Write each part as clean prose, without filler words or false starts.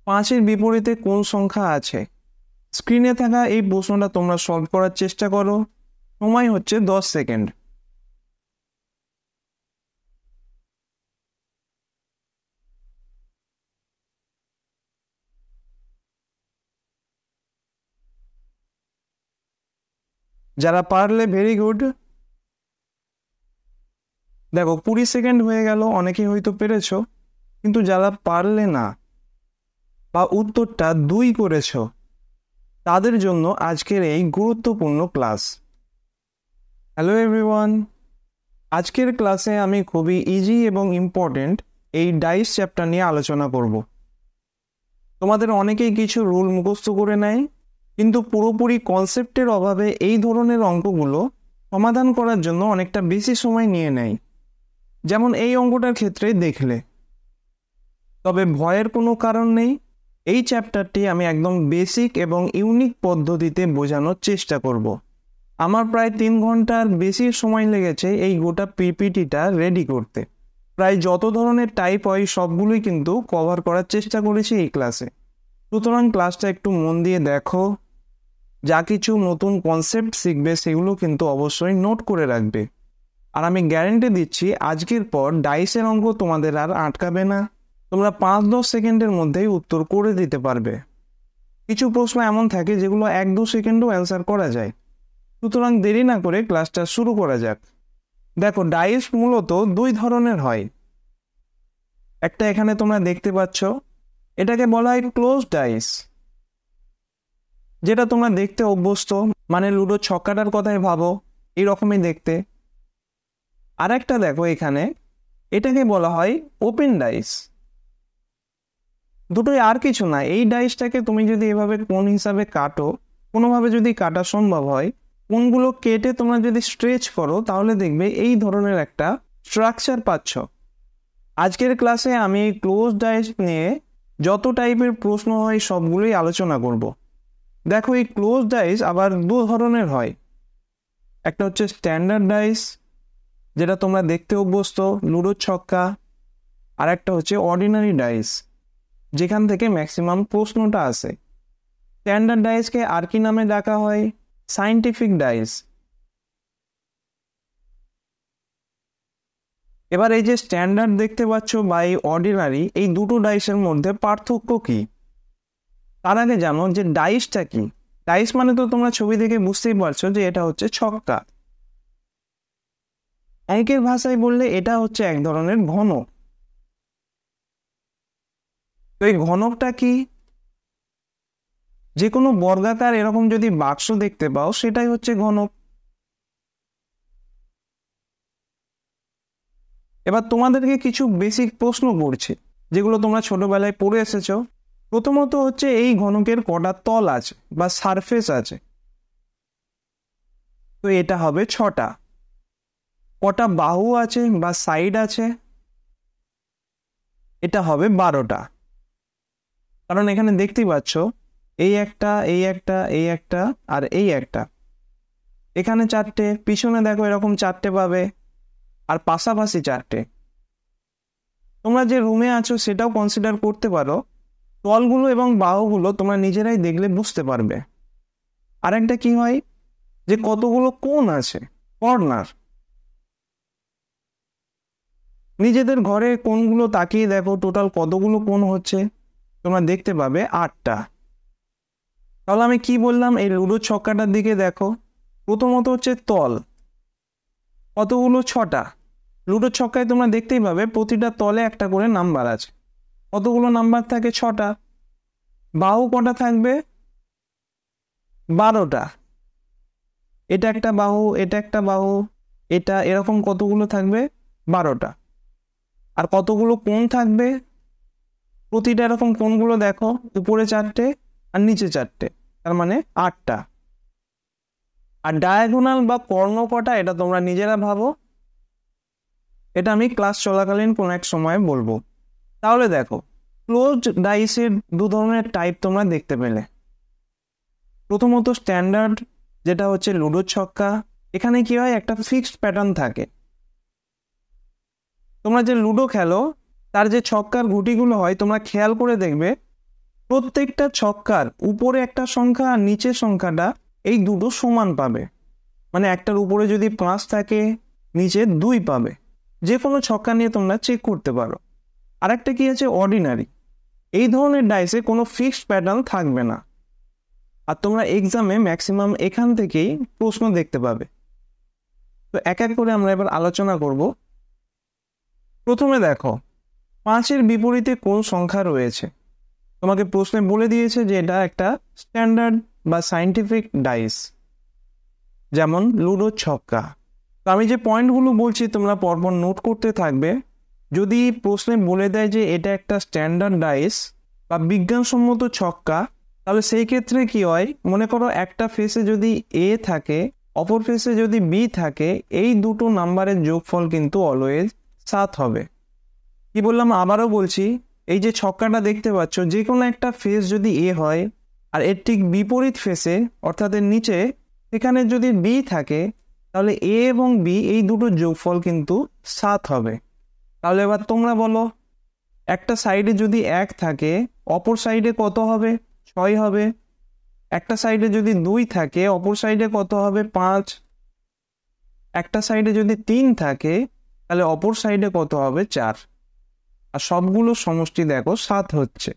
5-এর বিপরীতে কোন সংখ্যা আছে? স্ক্রিনে থাকা এই প্রশ্নটা তোমরা সলভ করার চেষ্টা করো। সময় হচ্ছে 10 সেকেন্ড। যারা পারলে ভেরি গুড। দেখো 20 সেকেন্ড হয়ে গেল, অনেকেই হয়তো পেরেছো, কিন্তু যারা পারলে না বা উত্তরটা 2 করেছো তাদের জন্য আজকের এই গুরুত্বপূর্ণ ক্লাস। হ্যালো এভরিওয়ান, আজকের ক্লাসে আমি খুবই ইজি এবং ইম্পর্টেন্ট এই ডাইস চ্যাপ্টার নিয়ে আলোচনা করব। তোমাদের অনেকেই কিছু রুল মুখস্থ করে নেয়, কিন্তু পুরোপুরি কনসেপ্টের অভাবে এই ধরনের অঙ্কগুলো সমাধান করার জন্য অনেকটা বেশি সময় নিয়ে নেয়, যেমন এই অঙ্কটার ক্ষেত্রে দেখলে। তবে ভয়ের কোনো কারণ নেই, এই চ্যাপ্টারটি আমি একদম বেসিক এবং ইউনিক পদ্ধতিতে বোঝানোর চেষ্টা করব। আমার প্রায় 3 ঘন্টার বেশি সময় লেগেছে এই গোটা পিপিটিটা রেডি করতে। প্রায় যত ধরনের টাইপ হয় সবগুলোই কিন্তু কভার করার চেষ্টা করেছি এই ক্লাসে। সুতরাং ক্লাসটা একটু মন দিয়ে দেখো, যা কিছু নতুন কনসেপ্ট শিখবে সেগুলো কিন্তু অবশ্যই নোট করে রাখবে। আর আমি গ্যারেন্টি দিচ্ছি আজকের পর ডাইসের অঙ্ক তোমাদের আর আটকাবে না, তোমরা 5-10 সেকেন্ডের মধ্যেই উত্তর করে দিতে পারবে। কিছু প্রশ্ন এমন থাকে যেগুলো 1-2 সেকেন্ডও অ্যান্সার করা যায়। সুতরাং দেরি না করে ক্লাসটা শুরু করা যাক। দেখো, ডাইস মূলত 2 ধরনের হয়। একটা এখানে তোমরা দেখতে পাচ্ছ, এটাকে বলা হয় ক্লোজ ডাইস, যেটা তোমরা দেখতে অভ্যস্ত, মানে লুডো ছক্কাটার কথাই ভাবো, এইরকমই দেখতে। আর একটা দেখো এখানে, এটাকে বলা হয় ওপেন ডাইস। দুটোই আর কিছু না, এই ডাইসটাকে তুমি যদি এভাবে কোণ হিসাবে কাটো, কোনোভাবে যদি কাটা সম্ভব হয়, কোণগুলো কেটে তোমরা যদি স্ট্রেচ করো তাহলে দেখবে এই ধরনের একটা স্ট্রাকচার পাচ্ছ। আজকের ক্লাসে আমি এই ক্লোজ ডাইস নিয়ে যত টাইপের প্রশ্ন হয় সবগুলোই আলোচনা করব। দেখো, এই ক্লোজ ডাইস আবার 2 ধরনের হয়। একটা হচ্ছে স্ট্যান্ডার্ড ডাইস, যেটা তোমরা দেখতে অভ্যস্ত, লুডোর ছক্কা। আর একটা হচ্ছে অর্ডিনারি ডাইস, যেখান থেকে ম্যাক্সিমাম প্রশ্নটা আসে। স্ট্যান্ডার্ড ডাইসকে আর কি নামে ডাকা হয়? Scientific dice. এবার এই যে স্ট্যান্ডার্ড দেখতে পাচ্ছ বা এই অর্ডিনারি, এই দুটো ডাইসের মধ্যে পার্থক্য কি? তার আগে জানো যে ডাইসটা কি। ডাইস মানে তো তোমরা ছবি দেখে বুঝতেই পারছো যে এটা হচ্ছে ছক্কা। অঙ্কের ভাষায় বললে এটা হচ্ছে এক ধরনের ঘনক। তো এই ঘনকটা কি? যে কোনো বর্গাকার এরকম যদি বাক্স দেখতে পাও সেটাই হচ্ছে ঘনক। এবার তোমাদেরকে কিছু বেসিক প্রশ্ন করছি, যেগুলো তোমরা ছোটবেলায় পড়ে এসেছো। প্রথমত হচ্ছে এই ঘনকের কটা তল আছে বা সারফেস আছে? তো এটা হবে 6টা। কটা বাহু আছে বা সাইড আছে? এটা হবে 12টা। কারণ এখানে দেখতেই পাচ্ছ এই একটা, এই একটা, এই একটা আর এই একটা। এখানে 4টে, পিছনে দেখো এরকম 4টে পাবে, আর পাশাপাশি 4টে। তোমরা যে রুমে আছো সেটাও কনসিডার করতে পারো। তলগুলো এবং বাহুগুলো তোমরা নিজেরাই দেখলে বুঝতে পারবে। আর একটা কি হয়, যে কতগুলো কোণ আছে, কর্নার। নিজেদের ঘরে কোণগুলো তাকিয়ে দেখো টোটাল কতগুলো কোণ হচ্ছে, তোমরা দেখতে পাবে 8টা। তাহলে আমি কি বললাম, এই লুডো ছক্কাটার দিকে দেখো। প্রথমত হচ্ছে তল, কতগুলো? 6টা। লুডো ছক্কায় তোমরা দেখতেই পাবে প্রতিটা তলে একটা করে নাম্বার আছে। কতগুলো নাম্বার থাকে? 6টা। বাহু কটা থাকবে? 12টা। এটা একটা বাহু, এটা একটা বাহু, এটা, এরকম কতগুলো থাকবে? 12টা। আর কতগুলো কোণ থাকবে? প্রতিটা এরকম কোণগুলো দেখো, উপরে 4টে আর নিচে 4টে, তার মানে 8টা। আর ডায়াগোনাল বা কর্ণ কটা এটা তোমরা নিজেরা ভাবো, এটা আমি ক্লাস চলাকালীন কোন এক সময় বলবো। তাহলে দেখো, ক্লোজড ডাইসের 2 ধরনের টাইপ তোমরা দেখতে পেলে। প্রথমত স্ট্যান্ডার্ড, যেটা হচ্ছে লুডোর ছক্কা। এখানে কি হয়, একটা ফিক্সড প্যাটার্ন থাকে। তোমরা যে লুডো খেলো তার যে ছক্কার গুটিগুলো হয় তোমরা খেয়াল করে দেখবে প্রত্যেকটা ছক্কার উপরে একটা সংখ্যা আর নিচের সংখ্যাটা এই দুটো সমান পাবে। মানে একটার উপরে যদি 5 থাকে নিচে 2 পাবে। যে কোনো ছক্কা নিয়ে তোমরা চেক করতে পারো। আরেকটা কি আছে, অর্ডিনারি। এই ধরনের ডাইসে কোনো ফিক্সড প্যাটার্ন থাকবে না, আর তোমরা এক্সামে ম্যাক্সিমাম এখান থেকেই প্রশ্ন দেখতে পাবে। তো এক এক করে আমরা এবার আলোচনা করব। প্রথমে দেখো 5-এর বিপরীতে কোন সংখ্যা রয়েছে। তোমাকে প্রশ্নে বলে দিয়েছে যে এটা একটা স্ট্যান্ডার্ড বা সায়েন্টিফিক ডাইস, যেমন লুডো ছক্কা। তো আমি যে পয়েন্টগুলো বলছি তোমরা পরপর নোট করতে থাকবে। যদি প্রশ্নে বলে দেয় যে এটা একটা স্ট্যান্ডার্ড ডাইস বা বিজ্ঞানসম্মত ছক্কা, তাহলে সেই ক্ষেত্রে কি হয়, মনে করো একটা ফেসে যদি এ থাকে, অপর ফেসে যদি বি থাকে, এই দুটো নাম্বারের যোগফল কিন্তু অলওয়েজ 7 হবে। কি বললাম, আবারও বলছি, এই যে ছক্কাটা দেখতে পাচ্ছ, যে কোনো একটা ফেস যদি এ হয় আর এর ঠিক বিপরীত ফেসে অর্থাৎ এর নিচে এখানে যদি বি থাকে, তাহলে এ এবং বি এই দুটো যোগফল কিন্তু 7 হবে। তাহলে এবার তোমরা বলো, একটা সাইডে যদি 1 থাকে অপর সাইডে কত হবে? 6 হবে। একটা সাইডে যদি 2 থাকে অপর সাইডে কত হবে? 5। একটা সাইডে যদি 3 থাকে তাহলে অপর সাইডে কত হবে? 4। আর সবগুলো সমষ্টি দেখো 7 হচ্ছে।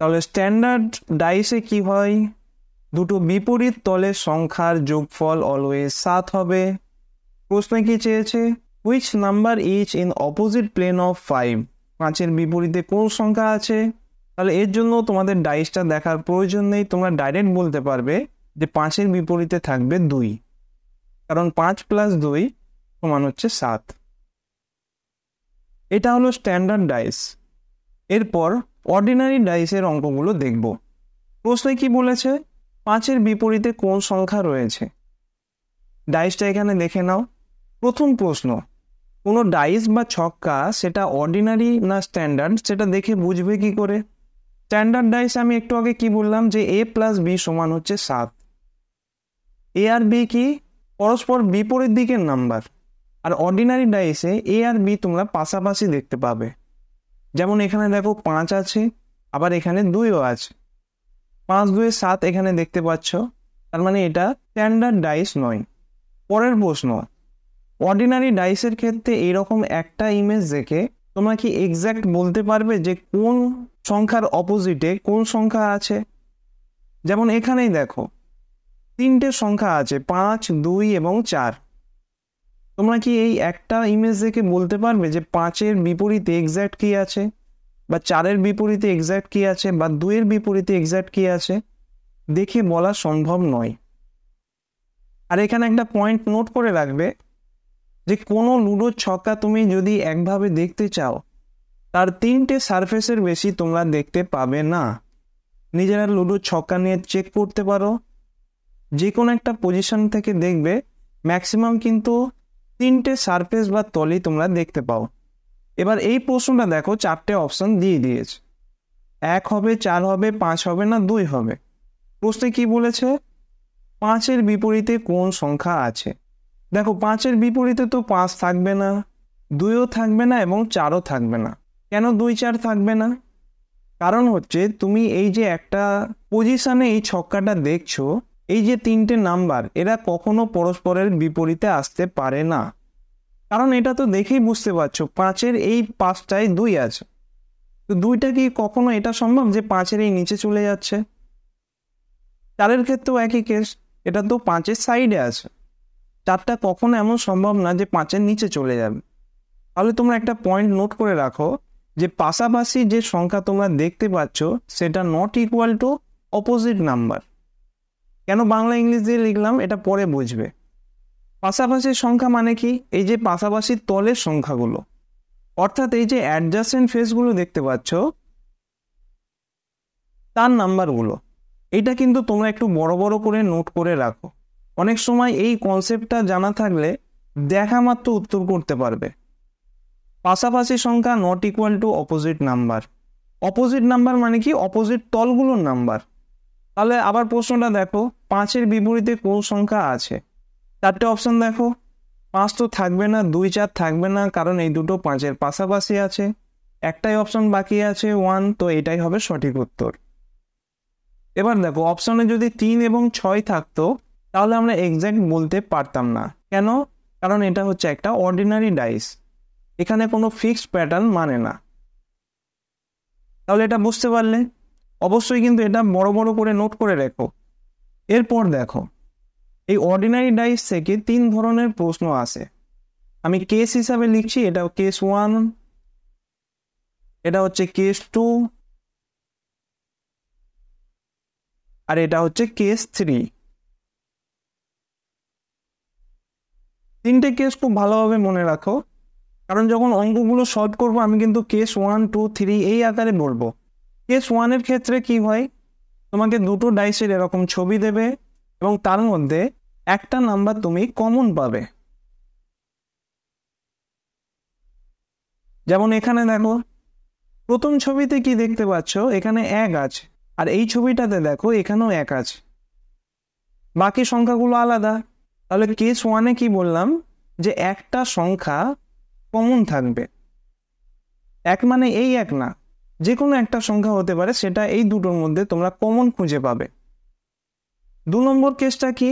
তাহলে স্ট্যান্ডার্ড ডাইসে কি হয়, দুটো বিপরীত তলের সংখ্যার যোগফল অলওয়েজ 7 হবে। প্রশ্নে কি চেয়েছে, which number is in opposite plane of 5? 5-এর বিপরীতে কোন সংখ্যা আছে? তাহলে এর জন্য তোমাদের ডাইসটা দেখার প্রয়োজন নেই, তোমরা ডাইরেক্ট বলতে পারবে যে 5-এর বিপরীতে থাকবে 2, কারণ 5 + 2 সমান হচ্ছে 7। এটা হলো স্ট্যান্ডার্ড ডাইস। এরপর অর্ডিনারি ডাইসের অঙ্কগুলো দেখব। প্রশ্নে কি বলেছে, 5-এর বিপরীতে কোন সংখ্যা রয়েছে। ডাইসটা এখানে দেখে নাও। প্রথম প্রশ্ন, কোনো ডাইস বা ছক্কা সেটা অর্ডিনারি না স্ট্যান্ডার্ড সেটা দেখে বুঝবে কি করে? স্ট্যান্ডার্ড ডাইস আমি একটু আগে কি বললাম যে a + b সমান হচ্ছে 7। এ আর বি কি পরস্পর বিপরীত দিকের নাম্বার, আর অর্ডিনারি ডাইসে এ আর বি তোমরা পাশাপাশি দেখতে পাবে। যেমন এখানে দেখো 5 আছে, আবার এখানে 2ও আছে। 5 2 7 এখানে দেখতে পাচ্ছ, তার মানে এটা স্ট্যান্ডার্ড ডাইস নয়। পরের প্রশ্ন, অর্ডিনারি ডাইসের ক্ষেত্রে এরকম একটা ইমেজ দেখে তোমরা কি এক্স্যাক্ট বলতে পারবে যে কোন সংখ্যার অপোজিটে কোন সংখ্যা আছে? যেমন এখানেই দেখো 3টে সংখ্যা আছে, 5 2 এবং 4। তোমরা কি এই একটা ইমেজ দেখে বলতে পারবে যে 5-এর বিপরীতে এক্স্যাক্ট কি আছে, বা 4-এর বিপরীতে এক্স্যাক্ট কি আছে, বা 2-এর বিপরীতে এক্স্যাক্ট কি আছে? দেখে বলা সম্ভব নয়। আর এখানে একটা পয়েন্ট নোট করে রাখবে যে কোনো লুডো ছক্কা তুমি যদি একভাবে দেখতে চাও, তার 3টে সারফেসের বেশি তোমরা দেখতে পাবে না। নিজেরা লুডো ছক্কা নিয়ে চেক করতে পারো, যে কোনো একটা পজিশন থেকে দেখবে ম্যাক্সিমাম কিন্তু 3টে সারফেস বা তলই তোমরা দেখতে পাও। এবার এই প্রশ্নটা দেখো, 4টে অপশন দিয়ে দিয়েছে, 1 হবে, 4 হবে, 5 হবে না 2 হবে। প্রশ্নে কি বলেছে, 5-এর বিপরীতে কোন সংখ্যা আছে। দেখো 5-এর বিপরীতে তো 5 থাকবে না, 2ও থাকবে না এবং 4ও থাকবে না। কেন 2 4 থাকবে না? কারণ হচ্ছে তুমি এই যে একটা পজিশনে এই ছক্কাটা দেখছো, এই যে 3টে নাম্বার এরা কখনো পরস্পরের বিপরীতে আসতে পারে না। কারণ এটা তো দেখেই বুঝতে পারছো 5-এর এই পাশটায় 2 আছে, তো 2টা কি কখনো এটা সম্ভব যে 5-এর এই নিচে চলে যাচ্ছে? 4-এর ক্ষেত্রেও একই কেস, এটা তো 5-এর সাইডে আছে, 4টা কখনো এমন সম্ভব না যে 5-এর নিচে চলে যাবে। তাহলে তোমরা একটা পয়েন্ট নোট করে রাখো যে পাশাপাশি যে সংখ্যা তোমরা দেখতে পাচ্ছ সেটা not equal to opposite number. কেন বাংলা ইংলিশ দিয়ে লিখলাম এটা পরে বুঝবে। পাশাপাশি সংখ্যা মানে কি, এই যে পাশাপাশি তলের সংখ্যাগুলো, অর্থাৎ এই যে অ্যাডজাসেন্ট ফেসগুলো দেখতে পাচ্ছ তার নাম্বারগুলো। এটা কিন্তু তোমরা একটু বড় বড় করে নোট করে রাখো। অনেক সময় এই কনসেপ্টটা জানা থাকলে দেখা মাত্র উত্তর করতে পারবে। পাশাপাশি সংখ্যা not equal to opposite number. Opposite number মানে কি, অপোজিট তলগুলোর নাম্বার। তাহলে আবার প্রশ্নটা দেখো, 5-এর বিপরীতে কোন সংখ্যা আছে। 4টে অপশন দেখো, 5 তো থাকবে না, 2 4 থাকবে না, কারণ এই দুটো 5-এর পাশাপাশি আছে। একটাই অপশন বাকি আছে 1, তো এটাই হবে সঠিক উত্তর। এবার দেখো অপশনে যদি 3 এবং 6 থাকতো তাহলে আমরা এক্স্যাক্ট বলতে পারতাম না। কেন? কারণ এটা হচ্ছে একটা অর্ডিনারি ডাইস, এখানে কোনো ফিক্সড প্যাটার্ন মানে না। তাহলে এটা বুঝতে পারলে? অবশ্যই কিন্তু এটা বড় বড় করে নোট করে রেখো। এরপর দেখো এই অর্ডিনারি ডাইস থেকে 3 ধরনের প্রশ্ন আসে। আমি কেস হিসাবে লিখছি, এটা কেস 1, এটা হচ্ছে কেস 2, আর এটা হচ্ছে কেস 3। 3টে কেস খুব ভালোভাবে মনে রাখো, কারণ যখন অঙ্কগুলো সলভ করবো আমি কিন্তু কেস 1, 2, 3 এই আকারে বলবো। কেস 1 এর ক্ষেত্রে কি হয়, তোমাকে দুটো ডাইসের এরকম ছবি দেবে এবং তার মধ্যে একটা নাম্বার তুমি কমন পাবে। যেমন এখানে দেখো প্রথম ছবিতে কি দেখতে পাচ্ছ, এখানে 1 আছে, আর এই ছবিটাতে দেখো এখানেও 1 আছে, বাকি সংখ্যাগুলো আলাদা। তাহলে কেস 1-এ কি বললাম, যে একটা সংখ্যা কমন থাকবে। 1 মানে এই 1 না, যে কোনো একটা সংখ্যা হতে পারে, সেটা এই দুটোর মধ্যে তোমরা কমন খুঁজে পাবে। 2 নম্বর কেসটা কি,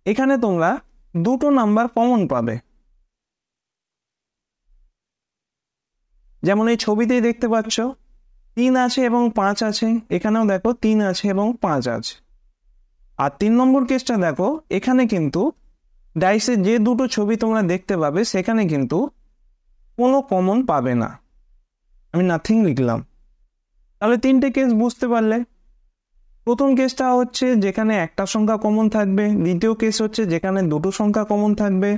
এখানে তোমরা দুটো নাম্বার কমন পাবে। যেমন এই ছবিতেই দেখতে পাচ্ছ 3 আছে এবং 5 আছে, এখানেও দেখো 3 আছে এবং 5 আছে। আর 3 নম্বর কেসটা দেখো, এখানে কিন্তু ডাইসে যে দুটো ছবি তোমরা দেখতে পাবে সেখানে কিন্তু কোনো কমন পাবে না, আমি নাথিং লিখলাম। তাহলে 3টে কেস বুঝতে পারলে? প্রথম কেসটা হচ্ছে যেখানে একটা সংখ্যা কমন থাকবে, দ্বিতীয় কেস হচ্ছে যেখানে দুটো সংখ্যা কমন থাকবে,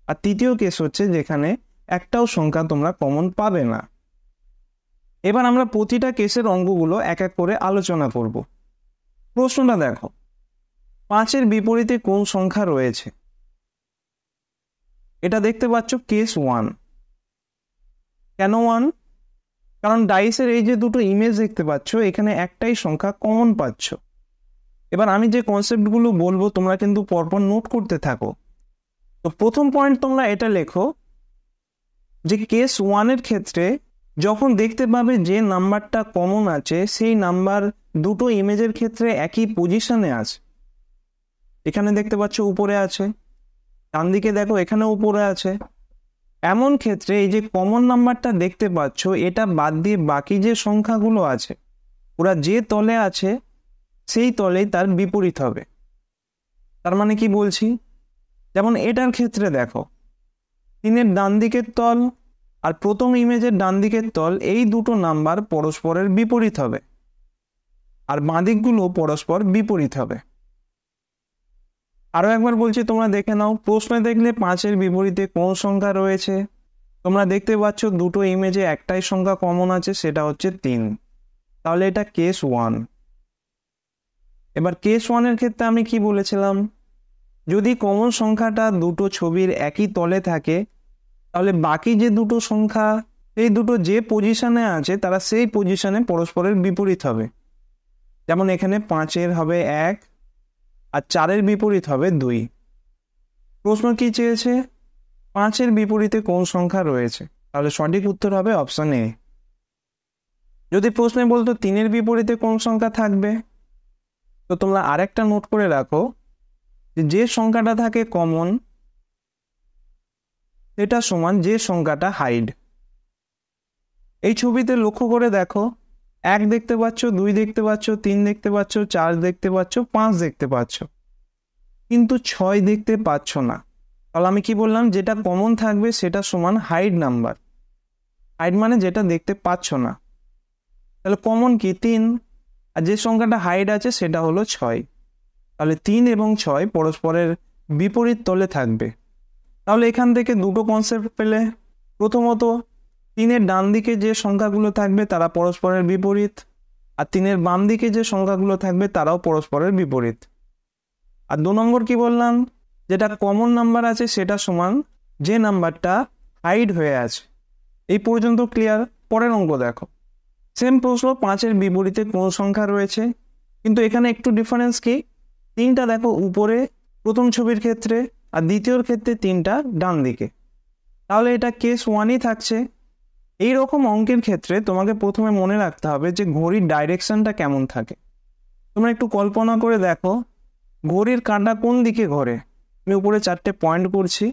আর তৃতীয় কেস হচ্ছে যেখানে একটাও সংখ্যা তোমরা কমন পাবে না। এবার আমরা প্রতিটা কেসের অঙ্কগুলো এক এক করে আলোচনা করব। প্রশ্নটা দেখো, 5-এর বিপরীতে কোন সংখ্যা রয়েছে? এটা দেখতে পাচ্ছ কেস 1। কেন 1? কারণ ডাইসের এই যে দুটো ইমেজ দেখতে পাচ্ছ, এখানে একটাই সংখ্যা কমন পাচ্ছ। এবার আমি যে কনসেপ্টগুলো বলবো তোমরা কিন্তু পরপর নোট করতে থাকো। তো প্রথম পয়েন্ট তোমরা এটা লেখো যে কেস 1-এর ক্ষেত্রে যখন দেখতে পাবে যে নাম্বারটা কমন আছে সেই নাম্বার দুটো ইমেজের ক্ষেত্রে একই পজিশনে আছে। এখানে দেখতে পাচ্ছ উপরে আছে, ডান দিকে দেখো এখানে উপরে আছে। এমন ক্ষেত্রে এই যে কমন নাম্বারটা দেখতে পাচ্ছ, এটা বাদ দিয়ে বাকি যে সংখ্যাগুলো আছে ওরা যে তলে আছে সেই তলেই তার বিপরীত হবে। তার মানে কি বলছি, যেমন এটার ক্ষেত্রে দেখো 3-এর ডান দিকের তল আর প্রথম ইমেজের ডান দিকের তল, এই দুটো নাম্বার পরস্পরের বিপরীত হবে, আর বাঁ দিকগুলো পরস্পর বিপরীত হবে। আরো একবার বলছি, তোমরা দেখে নাও। প্রশ্নে দেখলে 5-এর বিপরীতে কোন সংখ্যা রয়েছে, তোমরা দেখতে পাচ্ছ দুটো ইমেজে একটাই সংখ্যা কমন আছে, সেটা হচ্ছে 3। তাহলে এটা কেস 1। এবার কেস 1-এর ক্ষেত্রে আমি কি বলেছিলাম, যদি কমন সংখ্যাটা দুটো ছবির একই তলে থাকে তাহলে বাকি যে দুটো সংখ্যা সেই দুটো যে পজিশনে আছে তারা সেই পজিশনে পরস্পরের বিপরীত হবে। যেমন এখানে 5-এর হবে 1 আর 4-এর বিপরীত হবে 2। প্রশ্ন কি চেয়েছে, 5-এর বিপরীতে কোন সংখ্যা রয়েছে? তাহলে সঠিক উত্তর হবে অপশন এ। যদি প্রশ্নে বলতো 3-এর বিপরীতে কোন সংখ্যা থাকবে, তো তোমরা আরেকটা নোট করে রাখো যে সংখ্যাটা থাকে কমন সেটা সমান যে সংখ্যাটা হাইড। এই ছবিতে লক্ষ্য করে দেখো 1 দেখতে পাচ্ছ, 2 দেখতে পাচ্ছ, 3 দেখতে পাচ্ছ, 4 দেখতে পাচ্ছ, 5 দেখতে পাচ্ছ, কিন্তু 6 দেখতে পাচ্ছ না। তাহলে আমি কি বললাম, যেটা কমন থাকবে সেটা সমান হাইড নাম্বার। হাইড মানে যেটা দেখতে পাচ্ছ না। তাহলে কমন কি 3, আর যে সংখ্যাটা হাইড আছে সেটা হলো 6। তাহলে 3 এবং 6 পরস্পরের বিপরীত তলে থাকবে। তাহলে এখান থেকে দুটো কনসেপ্ট পেলে। প্রথমত 3-এর ডান দিকে যে সংখ্যাগুলো থাকবে তারা পরস্পরের বিপরীত, আর 3-এর বাম দিকে যে সংখ্যাগুলো থাকবে তারাও পরস্পরের বিপরীত। আর 2 নম্বর কি বললাম, যেটা কমন নাম্বার আছে সেটা সমান যে নাম্বারটা হাইড হয়ে আছে। এই পর্যন্ত ক্লিয়ার? পরের অঙ্ক দেখো, সেম প্রশ্ন, 5-এর বিপরীতে কোন সংখ্যা রয়েছে, কিন্তু এখানে একটু ডিফারেন্স কি, 3টা দেখো উপরে প্রথম ছবির ক্ষেত্রে আর দ্বিতীয়র ক্ষেত্রে 3টা ডান দিকে। তাহলে এটা কেস 1-ই থাকছে। এই রকম অঙ্কের ক্ষেত্রে তোমাকে প্রথমে মনে রাখতে হবে যে ঘড়ির ডাইরেকশনটা কেমন থাকে। তোমরা একটু কল্পনা করে দেখো, ঘড়ির কাঁটা কোন দিকে ঘোরে। আমি উপরে 4টে পয়েন্ট করছি,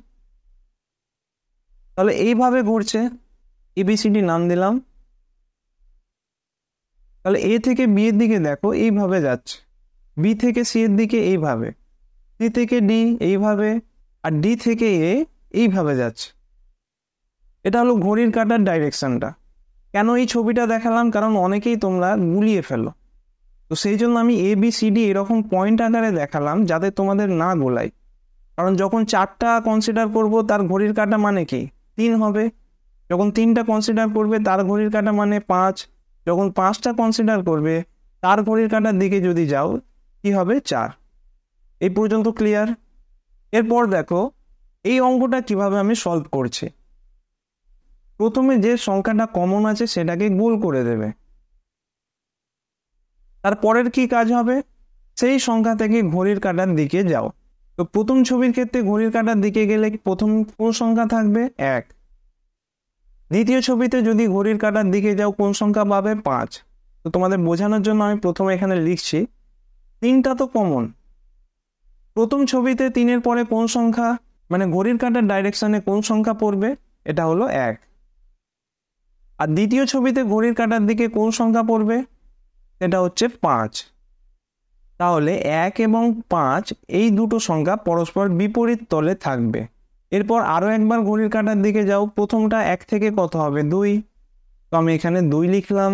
তাহলে এইভাবে ঘুরছে। এবিসিডি নাম দিলাম। তাহলে এ থেকে বি এর দিকে দেখো এইভাবে যাচ্ছে, বি থেকে সি এর দিকে এইভাবে, সি থেকে ডি এইভাবে, আর ডি থেকে এ এইভাবে যাচ্ছে। এটা হলো ঘড়ির কাঁটার ডাইরেকশনটা। কেন এই ছবিটা দেখালাম? কারণ অনেকেই তোমরা গুলিয়ে ফেলো, তো সেই জন্য আমি এ বি সি ডি এরকম পয়েন্ট আকারে দেখালাম যাতে তোমাদের না গোলাই। কারণ যখন 4টা কনসিডার করব তার ঘড়ির কাঁটা মানে কি 3 হবে, যখন 3টা কনসিডার করবে তার ঘড়ির কাঁটা মানে 5, যখন 5টা কনসিডার করবে তার ঘড়ির কাঁটার দিকে যদি যাও কি হবে 4। এই পর্যন্ত ক্লিয়ার? এরপর দেখো এই অঙ্কটা কিভাবে আমি সলভ করছি। প্রথমে যে সংখ্যাটা কমন আছে সেটাকে গোল করে দেবে। তারপরের কি কাজ হবে? সেই সংখ্যা থেকে ঘড়ির কাঁটার দিকে যাও। তো প্রথম ছবির ক্ষেত্রে ঘড়ির কাঁটার দিকে গেলে প্রথম কোন সংখ্যা থাকবে? 1। দ্বিতীয় ছবিতে যদি ঘড়ির কাঁটার দিকে যাও কোন সংখ্যা পাবে? 5। তো তোমাদের বোঝানোর জন্য আমি প্রথমে এখানে লিখছি, 3টা তো কমন। প্রথম ছবিতে 3-এর পরে কোন সংখ্যা, মানে ঘড়ির কাঁটার ডাইরেকশনে কোন সংখ্যা পড়বে? এটা হলো 1। আর দ্বিতীয় ছবিতে ঘড়ির কাঁটার দিকে কোন সংখ্যা পড়বে? এটা হচ্ছে 5। তাহলে 1 এবং 5 এই দুটো সংখ্যা পরস্পর বিপরীত তলে থাকবে। এরপর আরও একবার ঘড়ির কাঁটার দিকে যাও, প্রথমটা 1 থেকে কত হবে? 2। তো আমি এখানে 2 লিখলাম।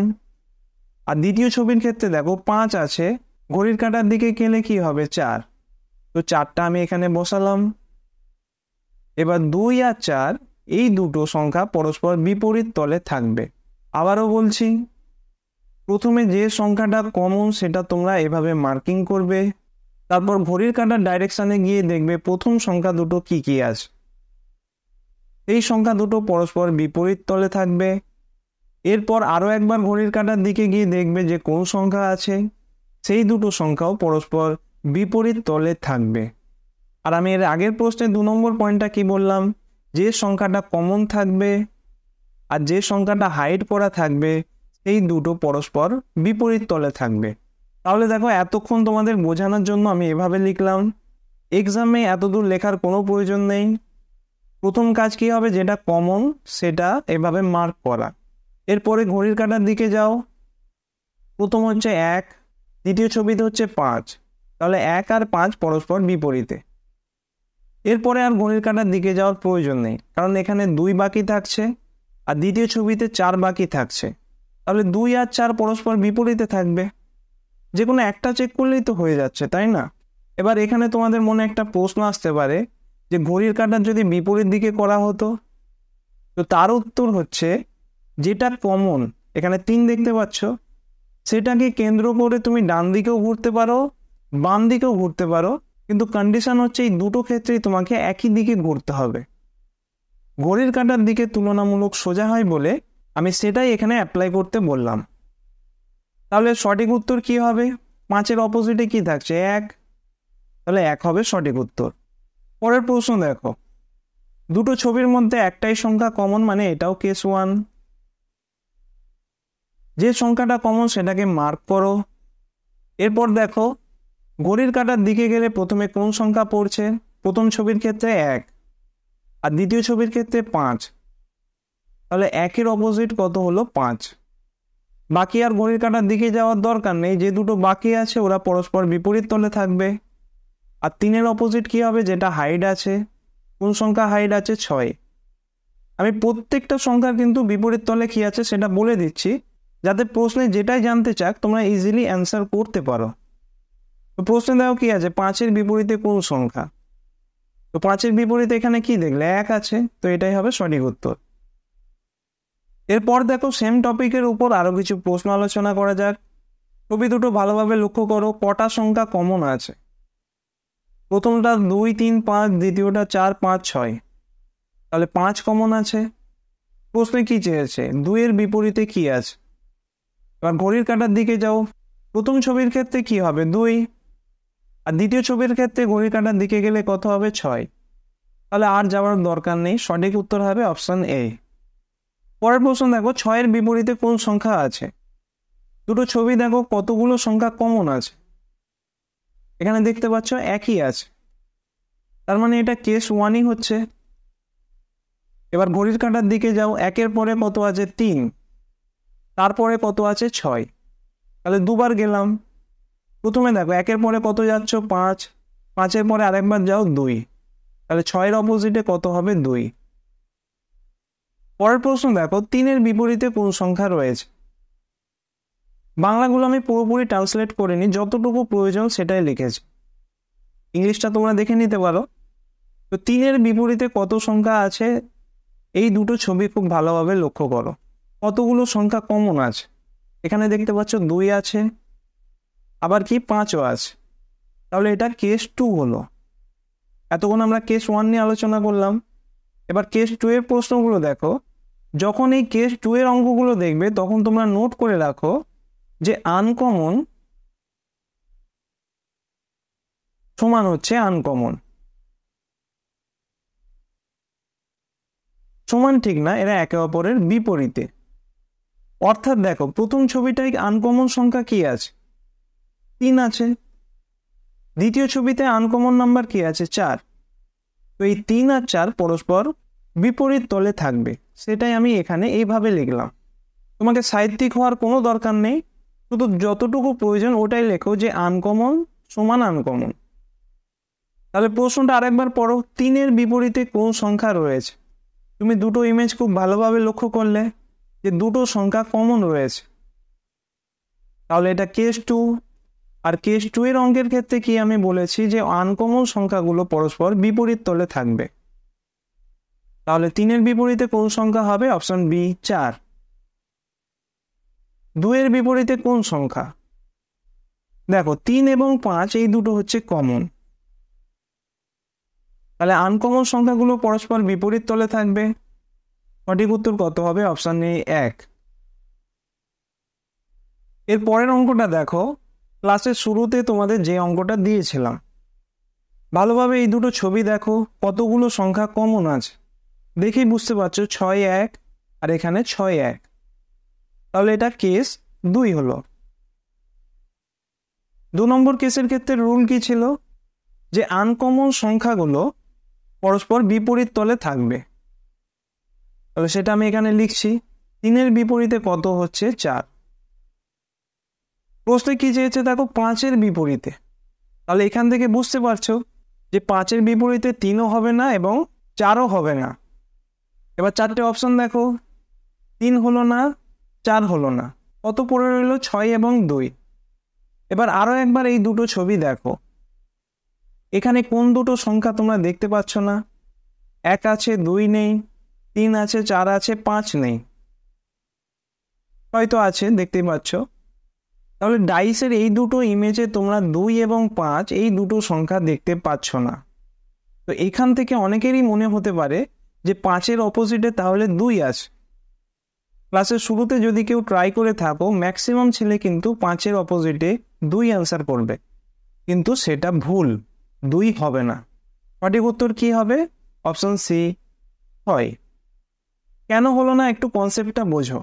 আর দ্বিতীয় ছবির ক্ষেত্রে দেখো 5 আছে, ঘড়ির কাঁটার দিকে গেলে কি হবে? 4। তো 4টা আমি এখানে বসালাম। এবার 2 আর 4 এই দুটো সংখ্যা পরস্পর বিপরীত তলে থাকবে। আবারও বলছি, প্রথমে যে সংখ্যাটা কমন সেটা তোমরা এভাবে মার্কিং করবে। তারপর ঘড়ির কাঁটার ডাইরেকশনে গিয়ে দেখবে প্রথম সংখ্যা দুটো কি কি আছে। এই সংখ্যা দুটো পরস্পর বিপরীত তলে থাকবে। এরপর আরও একবার ঘড়ির কাঁটার দিকে গিয়ে দেখবে যে কোন সংখ্যা আছে, সেই দুটো সংখ্যাও পরস্পর বিপরীত তলে থাকবে। আর আমি এর আগের প্রশ্নে 2 নম্বর পয়েন্টটা কি বললাম? যে সংখ্যাটা কমন থাকবে আর যে সংখ্যাটা হাইড করা থাকবে সেই দুটো পরস্পর বিপরীত তলে থাকবে। তাহলে দেখো এতক্ষণ তোমাদের বোঝানোর জন্য আমি এভাবে লিখলাম। এক্সামে এতদূর লেখার কোনো প্রয়োজন নেই। প্রথম কাজ কি হবে? যেটা কমন সেটা এভাবে মার্ক করা। এরপরে ঘড়ির কাঁটার দিকে যাও, প্রথম হচ্ছে 1, দ্বিতীয় ছবিতে হচ্ছে 5, তাহলে 1 আর 5 পরস্পর বিপরীতে। এরপরে আর ঘড়ির কাঁটার দিকে যাওয়ার প্রয়োজন নেই, কারণ এখানে 2 বাকি থাকছে আর দ্বিতীয় ছবিতে 4 বাকি থাকছে, তাহলে 2 আর 4 পরস্পর বিপরীতে থাকবে। যে কোনো একটা চেক করলেই তো হয়ে যাচ্ছে, তাই না? এবার এখানে তোমাদের মনে একটা প্রশ্ন আসতে পারে যে ঘড়ির কাঁটার যদি বিপরীত দিকে করা হতো, তো তার উত্তর হচ্ছে যেটা কমন, এখানে 3 দেখতে পাচ্ছ, সেটাকে কেন্দ্র করে তুমি ডান দিকেও ঘুরতে পারো, বাম দিকেও ঘুরতে পারো, কিন্তু কন্ডিশন হচ্ছে এই দুটো ক্ষেত্রেই তোমাকে একই দিকে ঘুরতে হবে। ঘড়ির কাঁটার দিকে তুলনামূলক সোজা হয় বলে আমি সেটাই এখানে অ্যাপ্লাই করতে বললাম। তাহলে সঠিক উত্তর কি হবে? 5-এর অপোজিটে কি থাকছে? 1, তাহলে 1 হবে সঠিক উত্তর। পরের প্রশ্ন দেখো, দুটো ছবির মধ্যে একটাই সংখ্যা কমন, মানে এটাও কেস 1। যে সংখ্যাটা কমন সেটাকে মার্ক করো। এরপর দেখো ঘড়ির কাঁটার দিকে গেলে প্রথমে কোন সংখ্যা পড়ছে? প্রথম ছবির ক্ষেত্রে 1 আর দ্বিতীয় ছবির ক্ষেত্রে 5, তাহলে 1-এর অপোজিট কত হলো? 5। বাকি আর ঘড়ির কাঁটার দিকে যাওয়ার দরকার নেই, যে দুটো বাকি আছে ওরা পরস্পর বিপরীত তলে থাকবে। আর 3-এর অপোজিট কি হবে? যেটা হাইড আছে। কোন সংখ্যা হাইড আছে? 6। আমি প্রত্যেকটা সংখ্যার কিন্তু বিপরীত তলে কি আছে সেটা বলে দিচ্ছি, যাতে প্রশ্নে যেটাই জানতে চাক তোমরা ইজিলি অ্যান্সার করতে পারো। তো প্রশ্নে দেখো কি আছে? 5-এর বিপরীতে কোন সংখ্যা? তো 5-এর বিপরীতে এখানে কি দেখলে? 1 আছে, তো এটাই হবে সঠিক উত্তর। এরপর দেখো সেম টপিকের উপর আরো কিছু প্রশ্ন আলোচনা করা যাক। ছবি দুটো ভালোভাবে লক্ষ্য করো, কটা সংখ্যা কমন আছে? প্রথমটা 2, 3, 5, দ্বিতীয়টা 4, 5, 6, তাহলে 5 কমন আছে। প্রশ্নে কি চেয়েছে? 2-এর বিপরীতে কি আছে? এবার ঘড়ির কাঁটার দিকে যাও, প্রথম ছবির ক্ষেত্রে কি হবে? 2, আর দ্বিতীয় ছবির ক্ষেত্রে ঘড়ির কাঁটার দিকে গেলে কত হবে? 6। তাহলে আর যাওয়ার দরকার নেই, সঠিক উত্তর হবে অপশন এ। পরের প্রশ্ন দেখো, 6-এর বিপরীতে কোন সংখ্যা আছে? দুটো ছবি দেখো, কতগুলো সংখ্যা কমন আছে? এখানে দেখতে পাচ্ছ একই আছে, তার মানে এটা কেস 1ই হচ্ছে। এবার ঘড়ির কাঁটার দিকে যাও, 1-এর পরে কত আছে? 3, তারপরে কত আছে? 6। তাহলে দুবার গেলাম। প্রথমে দেখো 1-এর পরে কত যাচ্ছ? 5, 5-এর পরে আরেকবার যাও 2, তাহলে 6-এর অপোজিটে কত হবে? 2। পরের প্রশ্ন দেখো, 3-এর বিপরীতে কোন সংখ্যা রয়েছে? বাংলাগুলো আমি পুরোপুরি ট্রান্সলেট করিনি, যতটুকু প্রয়োজন সেটাই লিখেছি, ইংলিশটা তোমরা দেখে নিতে পারো। তো 3-এর বিপরীতে কত সংখ্যা আছে? এই দুটো ছবি খুব ভালোভাবে লক্ষ্য করো, কতগুলো সংখ্যা কমন আছে? এখানে দেখতে পাচ্ছ 2 আছে, আবার কি 5ও আছে, তাহলে এটা কেস 2 হলো। এতক্ষণ আমরা কেস 1 নিয়ে আলোচনা করলাম। এবার কেস 2 এর প্রশ্নগুলো দেখো। যখন এই কেস 2 এর অঙ্কগুলো দেখবে তখন তোমরা নোট করে রাখো যে আনকমন সমান হচ্ছে আনকমন। সমান ঠিক না, এরা একে অপরের বিপরীতে। অর্থাৎ দেখো, প্রথম ছবিটায় আনকমন সংখ্যা কি আছে? 3 আছে। দ্বিতীয় ছবিতে আনকমন নাম্বার কি আছে? 4। তো এই 3 আর 4 পরস্পর বিপরীত তলে থাকবে, সেটাই আমি এখানে এইভাবে লিখলাম। তোমাকে সাহিত্যিক হওয়ার কোনো দরকার নেই, শুধু যতটুকু প্রয়োজন ওটাই লেখো যে আনকমন সমান আনকমন। তাহলে প্রশ্নটা আরেকবার পড়ো, 3-এর বিপরীতে কোন সংখ্যা রয়েছে? তুমি দুটো ইমেজ খুব ভালোভাবে লক্ষ্য করলে যে দুটো সংখ্যা কমন রয়েছে, তাহলে এটা কেস 2। আর কেস 2 এর অঙ্কের ক্ষেত্রে কি আমি বলেছি যে আনকমন সংখ্যাগুলো পরস্পর বিপরীত তলে থাকবে। তাহলে 3-এর বিপরীতে কোন সংখ্যা হবে? Option B 4। 2-এর বিপরীতে কোন সংখ্যা? দেখো 3 এবং 5 এই দুটো হচ্ছে কমন, তাহলে আনকমন সংখ্যাগুলো পরস্পর বিপরীত তলে থাকবে। সঠিক উত্তর কত হবে? Option A 1। এর পরের অঙ্কটা দেখো, ক্লাসের শুরুতে তোমাদের যে অঙ্কটা দিয়েছিলাম, ভালোভাবে এই দুটো ছবি দেখো, কতগুলো সংখ্যা কমন আছে দেখেই বুঝতে পারছো। 6, 1 আর এখানে 6, 1, তাহলে এটা কেস 2 হলো। 2 নম্বর কেসের ক্ষেত্রে রুল কি ছিল? যে আনকমন সংখ্যাগুলো পরস্পর বিপরীত তলে থাকবে, তাহলে সেটা আমি এখানে লিখছি। 3-এর বিপরীতে কত হচ্ছে? 4। প্রশ্নে কি চেয়েছে দেখো, 5-এর বিপরীতে, তাহলে এখান থেকে বুঝতে পারছো যে 5-এর বিপরীতে 3ও হবে না এবং 4ও হবে না। এবার 4টে অপশন দেখো, 3 হলো না, 4 হলো না, কত পড়ে রইল? 6 এবং 2। এবার আরো একবার এই দুটো ছবি দেখো, এখানে কোন দুটো সংখ্যা তোমরা দেখতে পাচ্ছ না? 1 আছে, 2 নেই, 3 আছে, 4 আছে, 5 নেই, হয়তো আছে, দেখতেই পাচ্ছ। তাহলে ডাইসের এই দুটো ইমেজে তোমরা 2 এবং 5 এই দুটো সংখ্যা দেখতে পাচ্ছ না। তো এখান থেকে অনেকেরই মনে হতে পারে যে 5-এর অপোজিটে তাহলে 2 আছে। ক্লাসের শুরুতে যদি কেউ ট্রাই করে থাকো, ম্যাক্সিমাম ছেলে কিন্তু 5-এর অপোজিটে 2 অ্যান্সার করবে, কিন্তু সেটা ভুল, 2 হবে না। সঠিক উত্তর কি হবে? অপশন সি হয়। কেন হলো না একটু কনসেপ্টটা বোঝো।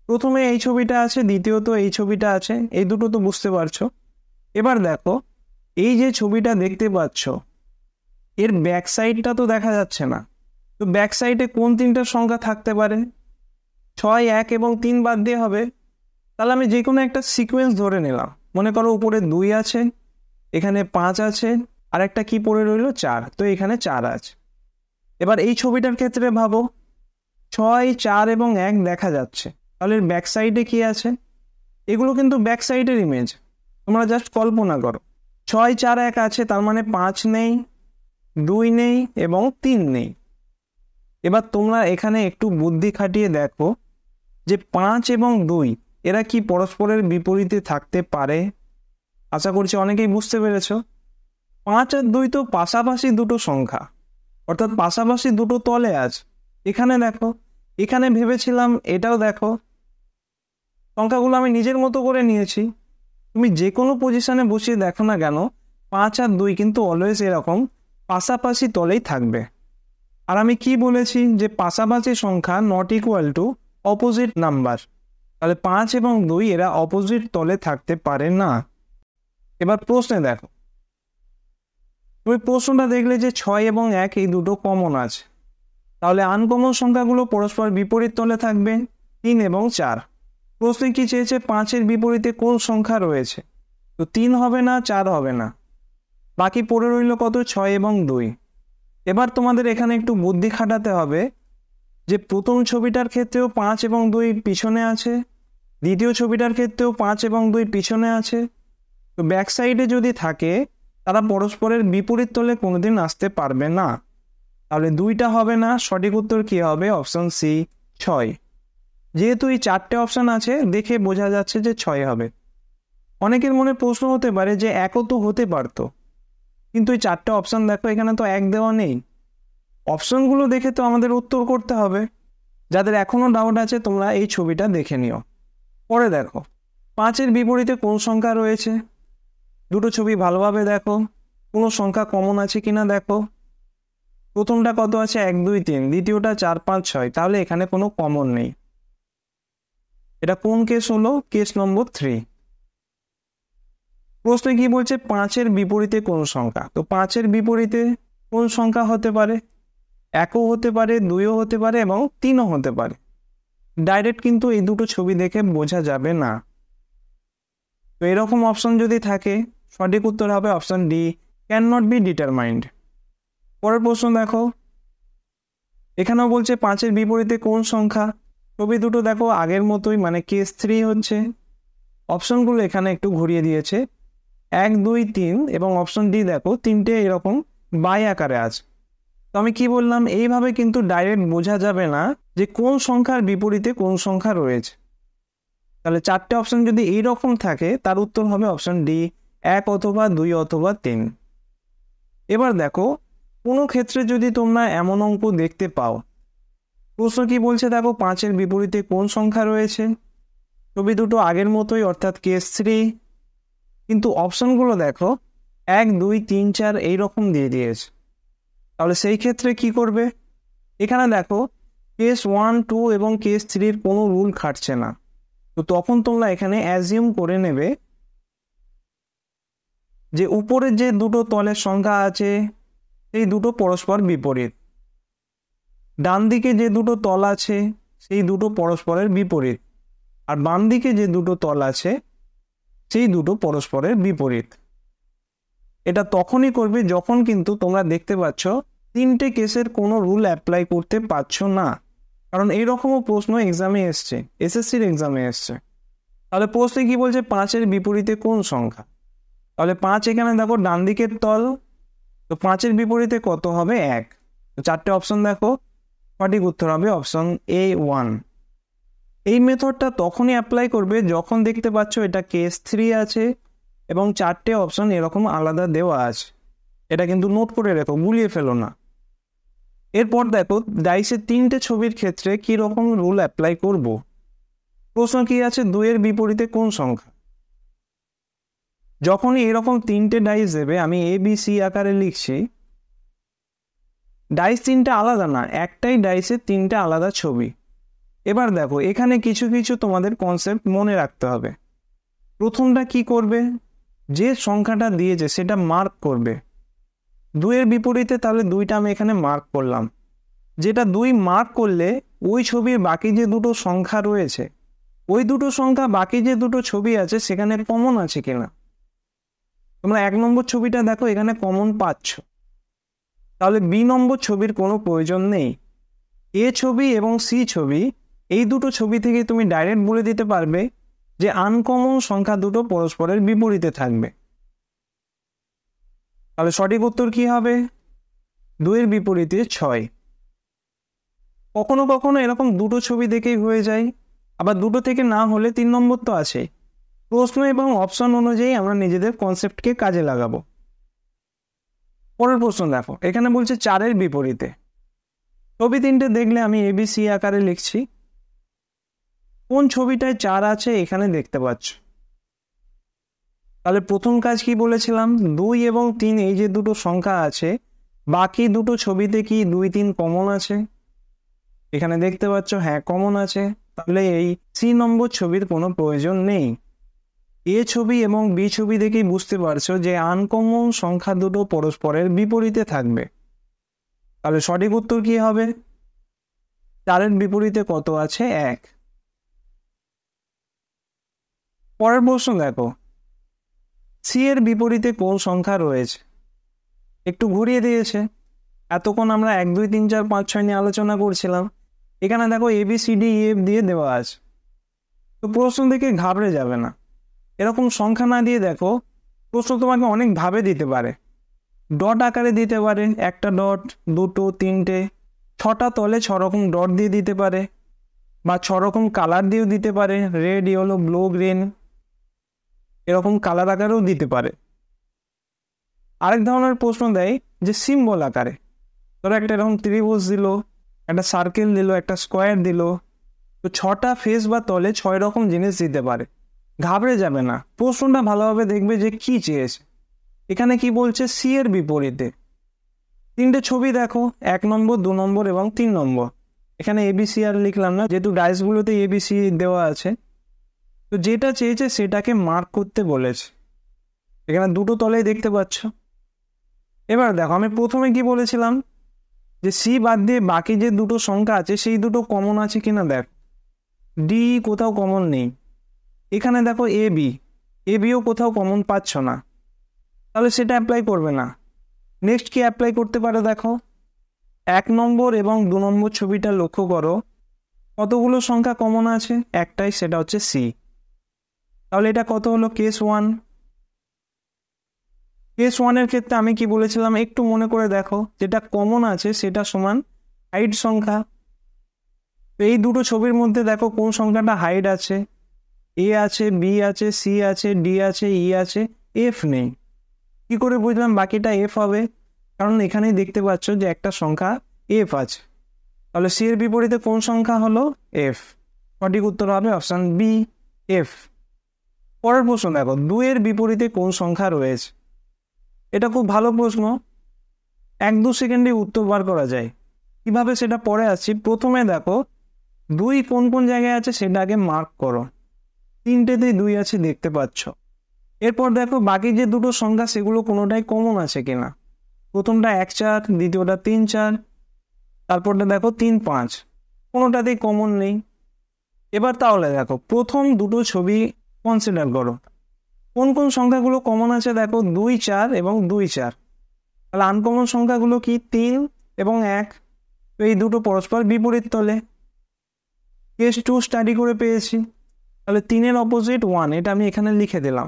প্রথমে এই ছবিটা আছে, দ্বিতীয়ত এই ছবিটা আছে, এই দুটো তো বুঝতে পারছো। এবার দেখো, এই যে ছবিটা দেখতে পাচ্ছ এর ব্যাক সাইডটা তো দেখা যাচ্ছে না, তো ব্যাক সাইডে কোন 3টা সংখ্যা থাকতে পারে? 6, 1 এবং 3 বাদ দিয়ে হবে। তাহলে আমি যে কোনো একটা সিকোয়েন্স ধরে নিলাম। মনে করো উপরে 2 আছে, এখানে 5 আছে, আর একটা কি পড়ে রইল? 4, তো এখানে 4 আছে। এবার এই ছবিটার ক্ষেত্রে ভাবো, 6, 4 এবং 1 দেখা যাচ্ছে, তাহলে ব্যাক সাইডে কি আছে? এগুলো কিন্তু ব্যাক সাইডের ইমেজ, তোমরা জাস্ট কল্পনা করো। 6, 4, 1 আছে, তার মানে 5 নেই, 2 নেই এবং 3 নেই। এবার তোমরা এখানে একটু বুদ্ধি খাটিয়ে দেখো যে 5 এবং 2 এরা কি পরস্পরের বিপরীতে থাকতে পারে? আশা করছি অনেকেই বুঝতে পেরেছো। 5 আর 2 তো পাশাপাশি দুটো সংখ্যা, অর্থাৎ পাশাপাশি দুটো তলে আছে। এখানে দেখো, এখানে ভেবেছিলাম, এটাও দেখো, সংখ্যাগুলো আমি নিজের মতো করে নিয়েছি। তুমি যে কোনো পজিশনে বসিয়ে দেখো না কেন, 5 আর 2 কিন্তু অলওয়েজ এরকম পাশাপাশি তলেই থাকবে। আর আমি কি বলেছি যে পাশাপাশি সংখ্যা not equal to opposite number, তাহলে 5 এবং 2 এরা অপোজিট তলে থাকতে পারে না। এবার প্রশ্নে দেখো, তুমি প্রশ্নটা দেখলে যে 6 এবং 1 এই দুটো কমন আছে, তাহলে আনকমন সংখ্যাগুলো পরস্পর বিপরীত তলে থাকবে 3 এবং 4। প্রশ্নে কি চেয়েছে, 5-এর বিপরীতে কোন সংখ্যা রয়েছে? তো 3 হবে না, 4 হবে না, বাকি পড়ে রইল কত? 6 এবং 2। এবার তোমাদের এখানে একটু বুদ্ধি খাটাতে হবে যে প্রথম ছবিটার ক্ষেত্রেও 5 এবং 2 পিছনে আছে, দ্বিতীয় ছবিটার ক্ষেত্রেও 5 এবং 2 পিছনে আছে। তো ব্যাক সাইডে যদি থাকে তারা পরস্পরের বিপরীত তলে কোনোদিন আসতে পারবে না, তাহলে 2টা হবে না। সঠিক উত্তর কি হবে? Option C, 6। যেহেতু এই 4টে অপশন আছে, দেখে বোঝা যাচ্ছে যে 6 হবে। অনেকের মনে প্রশ্ন হতে পারে যে 1ও তো হতে পারতো, কিন্তু এই 4টে অপশন দেখো, এখানে তো 1 দেওয়া নেই। অপশনগুলো দেখে তো আমাদের উত্তর করতে হবে। যাদের এখনো ডাউট আছে তোমরা এই ছবিটা দেখে নিও। পরে দেখো, 5-এর বিপরীতে কোন সংখ্যা রয়েছে? দুটো ছবি ভালোভাবে দেখো, কোনো সংখ্যা কমন আছে কিনা দেখো। প্রথমটা কত আছে? 1 2 3, দ্বিতীয়টা 4 5 6, তাহলে এখানে কোনো কমন নেই। এটা কোন কেস হলো? Case number 3। প্রশ্নে কি বলছে? 5-এর বিপরীতে কোন সংখ্যা? তো 5-এর বিপরীতে কোন সংখ্যা হতে পারে? 1ও হতে পারে, 2ও হতে পারে এবং 3ও হতে পারে। ডাইরেক্ট কিন্তু এই দুটো ছবি দেখে বোঝা যাবে না। তো এরকম অপশন যদি থাকে, সঠিক উত্তর হবে option D, can not be determined. পরের প্রশ্ন দেখো, এখানেও বলছে 5-এর বিপরীতে কোন সংখ্যা? ছবি দুটো দেখো আগের মতোই, মানে কেস 3 হচ্ছে। অপশনগুলো এখানে একটু ঘুরিয়ে দিয়েছে, 1 2 3 এবং অপশন ডি দেখো 3টে এরকম বাই আকারে আছে। তো আমি কি বললাম, এইভাবে কিন্তু ডাইরেক্ট বোঝা যাবে না যে কোন সংখ্যার বিপরীতে কোন সংখ্যা রয়েছে। তাহলে 4টে অপশন যদি এইরকম থাকে, তার উত্তর হবে অপশন ডি, 1 অথবা 2 অথবা 3। এবার দেখো, কোনো ক্ষেত্রে যদি তোমরা এমন অঙ্ক দেখতে পাও, প্রশ্ন কি বলছে দেখো, 5-এর বিপরীতে কোন সংখ্যা রয়েছে? ছবি দুটো আগের মতোই, অর্থাৎ কেস 3, কিন্তু অপশনগুলো দেখো 1 2 3 4 এইরকম দিয়ে দিয়েছে। তাহলে সেই ক্ষেত্রে কি করবে? এখানে দেখো কেস 1 2 এবং কেস 3-র কোনো রুল খাটছে না। তো তখন তোমরা এখানে অ্যাজিউম করে নেবে যে উপরের যে দুটো তলের সংখ্যা আছে সেই দুটো পরস্পর বিপরীত, ডান দিকে যে দুটো তল আছে সেই দুটো পরস্পরের বিপরীত, আর বাম দিকে যে দুটো তল আছে সেই দুটো পরস্পরের বিপরীত। এটা তখনই করবে যখন কিন্তু তোমরা দেখতে পাচ্ছ 3টে কেসের কোনো রুল অ্যাপ্লাই করতে পারছো না। কারণ এইরকমও প্রশ্ন এক্সামে এসছে, এসএসসির এক্সামে এসছে। তাহলে প্রশ্নে কি বলছে, 5-এর বিপরীতে কোন সংখ্যা? তাহলে 5 এখানে দেখো ডান দিকের তল, তো 5-এর বিপরীতে কত হবে? 1। তো 4টে অপশন দেখো, সঠিক উত্তর হবে অপশন এ 1। এই মেথডটা তখনই অ্যাপ্লাই করবে যখন দেখতে পাচ্ছ এটা কেস 3 আছে এবং 4টে অপশন এরকম আলাদা দেওয়া আছে। এটা কিন্তু নোট করে রেখো, গুলিয়ে ফেলো না। এরপর দেখো, ডাইসের 3টে ছবির ক্ষেত্রে কি রকম রুল অ্যাপ্লাই করব। প্রশ্ন কি আছে, 2-এর বিপরীতে কোন সংখ্যা? যখনই এরকম 3টে ডাইস দেবে, আমি এ বি সি আকারে লিখছি, ডাইস 3টে আলাদা না, একটাই ডাইসের 3টে আলাদা ছবি। এবার দেখো, এখানে কিছু কিছু তোমাদের কনসেপ্ট মনে রাখতে হবে। প্রথমটা কি করবে, যে সংখ্যাটা দিয়েছে সেটা মার্ক করবে। 2-এর বিপরীতে, তাহলে 2টা আমি এখানে মার্ক করলাম। যেটা 2 মার্ক করলে ওই ছবির বাকি যে দুটো সংখ্যা রয়েছে, ওই দুটো সংখ্যা বাকি যে দুটো ছবি আছে সেখানে কমন আছে কিনা। তোমরা 1 নম্বর ছবিটা দেখো, এখানে কমন পাচ্ছ, তাহলে বি নম্বর ছবির কোনো প্রয়োজন নেই। এ ছবি এবং সি ছবি, এই দুটো ছবি থেকে তুমি ডাইরেক্ট বলে দিতে পারবে যে আনকমন সংখ্যা দুটো পরস্পরের বিপরীতে থাকবে। তাহলে সঠিক উত্তর কি হবে? 2-এর বিপরীতে 6। কখনো কখনো এরকম দুটো ছবি দেখেই হয়ে যায়, আবার দুটো থেকে না হলে 3 নম্বর তো আছে। প্রশ্ন এবং অপশন অনুযায়ী আমরা নিজেদের কনসেপ্টকে কাজে লাগাবো। পরের প্রশ্ন দেখো, এখানে বলছে 4-এর বিপরীতে। ছবি 3টে দেখলে আমি এবিসি আকারে লিখছি। কোন ছবিটায় 4 আছে এখানে দেখতে পাচ্ছ। তাহলে প্রথম কাজ কি বলেছিলাম, 2 এবং 3 এই যে দুটো সংখ্যা আছে, বাকি দুটো ছবিতে কি 2 3 কমন আছে? এখানে দেখতে পাচ্ছ হ্যাঁ কমন আছে। তাহলে এই সি নম্বর ছবির কোনো প্রয়োজন নেই। এ ছবি এবং বি ছবি দেখেই বুঝতে পারছো যে আনকমন সংখ্যা দুটো পরস্পরের বিপরীতে থাকবে। তাহলে সঠিক উত্তর কি হবে? 4-এর বিপরীতে কত আছে? 1। পরের প্রশ্ন দেখো, সি এর বিপরীতে কোন সংখ্যা রয়েছে? একটু ঘুরিয়ে দিয়েছে। এতক্ষণ আমরা 1 2 3 4 5 6 নিয়ে আলোচনা করছিলাম, এখানে দেখো ABCDEF দিয়ে দেওয়া আছে। তো প্রশ্ন দেখে ঘাবড়ে যাবে না। এরকম সংখ্যা না দিয়ে দেখো, প্রশ্ন তোমাকে অনেকভাবে দিতে পারে। ডট আকারে দিতে পারে, একটা ডট, দুটো, তিনটে, 6টা তলে 6 রকম ডট দিয়ে দিতে পারে, বা 6 রকম কালার দিয়েও দিতে পারে, রেড, ইয়েলো, ব্লু, গ্রিন, এরকম কালার আকারেও দিতে পারে। আরেক ধরনের প্রশ্ন দেয় যে সিম্বল আকারে, ধরো একটা এরকম ত্রিভুজ দিল, একটা সার্কেল দিল, একটা স্কোয়ার দিল। তো 6টা ফেস বা তলে 6 রকম জিনিস দিতে পারে। ঘাবড়ে যাবে না, প্রশ্নটা ভালোভাবে দেখবে যে কি চেয়েছে। এখানে কি বলছে? সি এর বিপরীতে 3টে ছবি দেখো, 1 নম্বর, 2 নম্বর এবং 3 নম্বর। এখানে ABC আর লিখলাম না, যেহেতু ডাইসগুলোতে ABC দেওয়া আছে। তো যেটা চেয়েছে সেটাকে মার্ক করতে বলেছে। এখানে দুটো তলেই দেখতে পাচ্ছ। এবার দেখো, আমি প্রথমে কি বলেছিলাম যে সি বাদ দিয়ে বাকি যে দুটো সংখ্যা আছে সেই দুটো কমন আছে কিনা দেখ। ডি কোথাও কমন নেই। এখানে দেখো এবিও কোথাও কমন পাচ্ছ না, তাহলে সেটা অ্যাপ্লাই করবে না। নেক্সট কি অ্যাপ্লাই করতে পারো দেখো, 1 নম্বর এবং 2 নম্বর ছবিটা লক্ষ্য করো, কতগুলো সংখ্যা কমন আছে? একটাই, সেটা হচ্ছে সি। তাহলে এটা কত হলো? কেস 1। কেস 1-এর ক্ষেত্রে আমি কি বলেছিলাম একটু মনে করে দেখো, যেটা কমন আছে সেটা সমান হাইড সংখ্যা। তো এই দুটো ছবির মধ্যে দেখো কোন সংখ্যাটা হাইড আছে? এ আছে, বি আছে, সি আছে, ডি আছে, ই আছে, এফ নেই। কি করে বুঝলাম বাকিটা এফ হবে? কারণ এখানেই দেখতে পাচ্ছ যে একটা সংখ্যা এফ আছে। তাহলে সি এর বিপরীতে কোন সংখ্যা হলো? এফ। সঠিক উত্তর হবে অপশন বি, এফ। পরের প্রশ্ন দেখো, 2 এর বিপরীতে কোন সংখ্যা রয়েছে? এটা খুব ভালো প্রশ্ন, 1-2 সেকেন্ডে উত্তর বার করা যায়। কিভাবে সেটা পরে আসছি। প্রথমে দেখো 2 কোন কোন জায়গায় আছে সেটা আগে মার্ক করো। 3টেতেই 2 আছে দেখতে পাচ্ছ। এরপর দেখো বাকি যে দুটো সংখ্যা সেগুলো কোনোটাই কমন আছে কিনা। প্রথমটা 1 4, দ্বিতীয়টা 3 4, তারপরটা দেখো 3 5, কোনোটাতেই কমন নেই। এবার তাহলে দেখো প্রথম দুটো ছবি কনসিডার করো, কোন কোন সংখ্যাগুলো কমন আছে দেখো, 2 4 এবং 2 4। তাহলে আনকমন সংখ্যাগুলো কি? 3 এবং 1। তো এই দুটো পরস্পর বিপরীত তলে। কেস 2 স্টাডি করে পেয়েছি। তাহলে 3-এর অপোজিট 1, এটা আমি এখানে লিখে দিলাম।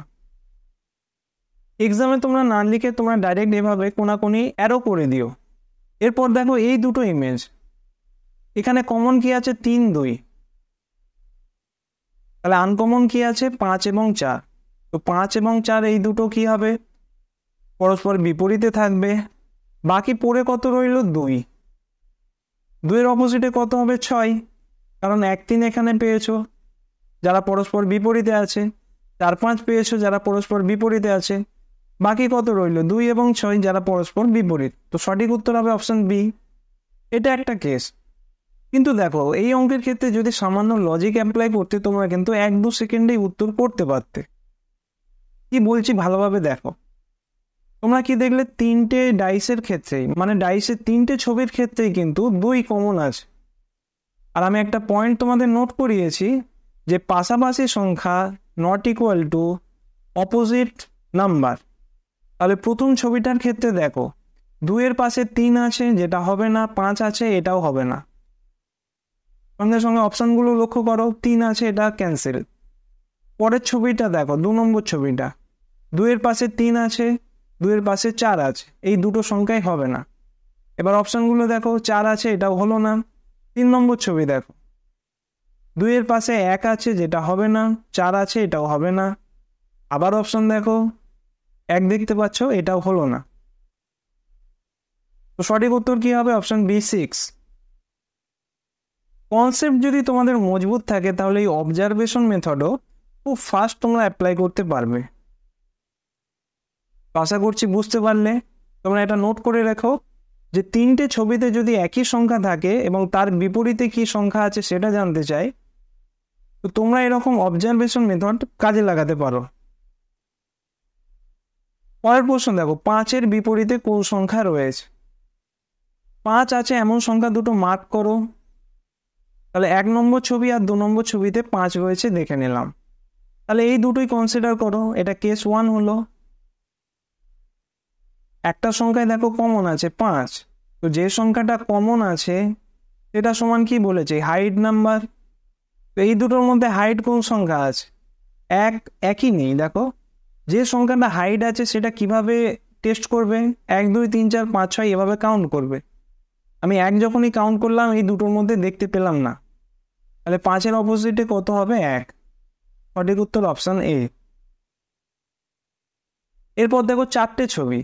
এক্সামে তোমরা না লিখে তোমরা ডাইরেক্ট এভাবে কোনাকুনি অ্যারো করে দিও। এরপর দেখো এই দুটো ইমেজ, এখানে কমন কি আছে? 3 2। তাহলে আনকমন কি আছে? 5 এবং 4। তো 5 এবং 4 এই দুটো কি হবে? পরস্পর বিপরীতে থাকবে। বাকি পড়ে কত রইল? 2। 2-এর অপোজিটে কত হবে? 6, কারণ 1 3 এখানে পেয়েছো যারা পরস্পর বিপরীতে আছে, 4 5 পেয়েছো যারা পরস্পর বিপরীতে আছে। বাকি কত রইল? 2 এবং 6 যারা পরস্পর বিপরীত। তো সঠিক উত্তর হবে অপশন বি। এটা একটা কেস। কিন্তু দেখো এই অঙ্কের ক্ষেত্রে যদি সামান্য লজিক অ্যাপ্লাই করতে তোমরা কিন্তু 1-2 সেকেন্ডেই উত্তর করতে পারতে। কি বলছি ভালোভাবে দেখো। তোমরা কি দেখলে 3টে ডাইসের ক্ষেত্রেই, মানে ডাইসের 3টে ছবির ক্ষেত্রেই কিন্তু 2 কমন আছে। আর আমি একটা পয়েন্ট তোমাদের নোট করিয়েছি যে পাশাপাশি সংখ্যা not equal to opposite number. তাহলে প্রথম ছবিটার ক্ষেত্রে দেখো 2-এর পাশে 3 আছে, যেটা হবে না, 5 আছে, এটাও হবে না। সঙ্গে সঙ্গে অপশানগুলো লক্ষ্য করো, 3 আছে, এটা ক্যান্সেল। পরের ছবিটা দেখো, 2 নম্বর ছবিটা, 2-এর পাশে 3 আছে, 2-এর পাশে 4 আছে, এই দুটো সংখ্যাই হবে না। এবার অপশানগুলো দেখো, 4 আছে, এটাও হলো না। 3 নম্বর ছবি দেখো, 2-এর পাশে 1 আছে, যেটা হবে না, 4 আছে, এটাও হবে না। আবার অপশান দেখো, 1 দেখতে পাচ্ছ, এটাও হলো না। তো সঠিক উত্তর কি হবে? Option B, 6। কনসেপ্ট যদি তোমাদের মজবুত থাকে তাহলে এই অবজারভেশন মেথডও খুব ফাস্ট তোমরা অ্যাপ্লাই করতে পারবে। আশা করছি বুঝতে পারলে। তোমরা এটা নোট করে রাখো যে 3টে ছবিতে যদি একই সংখ্যা থাকে এবং তার বিপরীতে কি সংখ্যা আছে সেটা জানতে চাই, তো তোমরা এরকম অবজারভেশন মেথড কাজে লাগাতে পারো। পরের প্রশ্ন দেখো, 5-এর বিপরীতে কোন সংখ্যা রয়েছে? 5 আছে এমন সংখ্যা দুটো মার্ক করো। তাহলে 1 নম্বর ছবি আর 2 নম্বর ছবিতে 5 রয়েছে দেখে নিলাম। তাহলে এই দুটোই কনসিডার করো, এটা কেস 1 হলো। একটা সংখ্যায় দেখো কমন আছে 5, তো যে সংখ্যাটা কমন আছে সেটা সমান কি বলেছে? Hide number. তো এই দুটোর মধ্যে হাইড কোন সংখ্যা আছে? একই নেই। দেখো যে সংখ্যাটা হাইড আছে সেটা কিভাবে টেস্ট করবে? 1 2 3 4 5 6 এভাবে কাউন্ট করবে। আমি 1 যখনই কাউন্ট করলাম এই দুটোর মধ্যে দেখতে পেলাম না, তাহলে 5-এর অপোজিটে কত হবে? 1। সঠিক উত্তর অপশন এ। এরপর দেখো 4টে ছবি।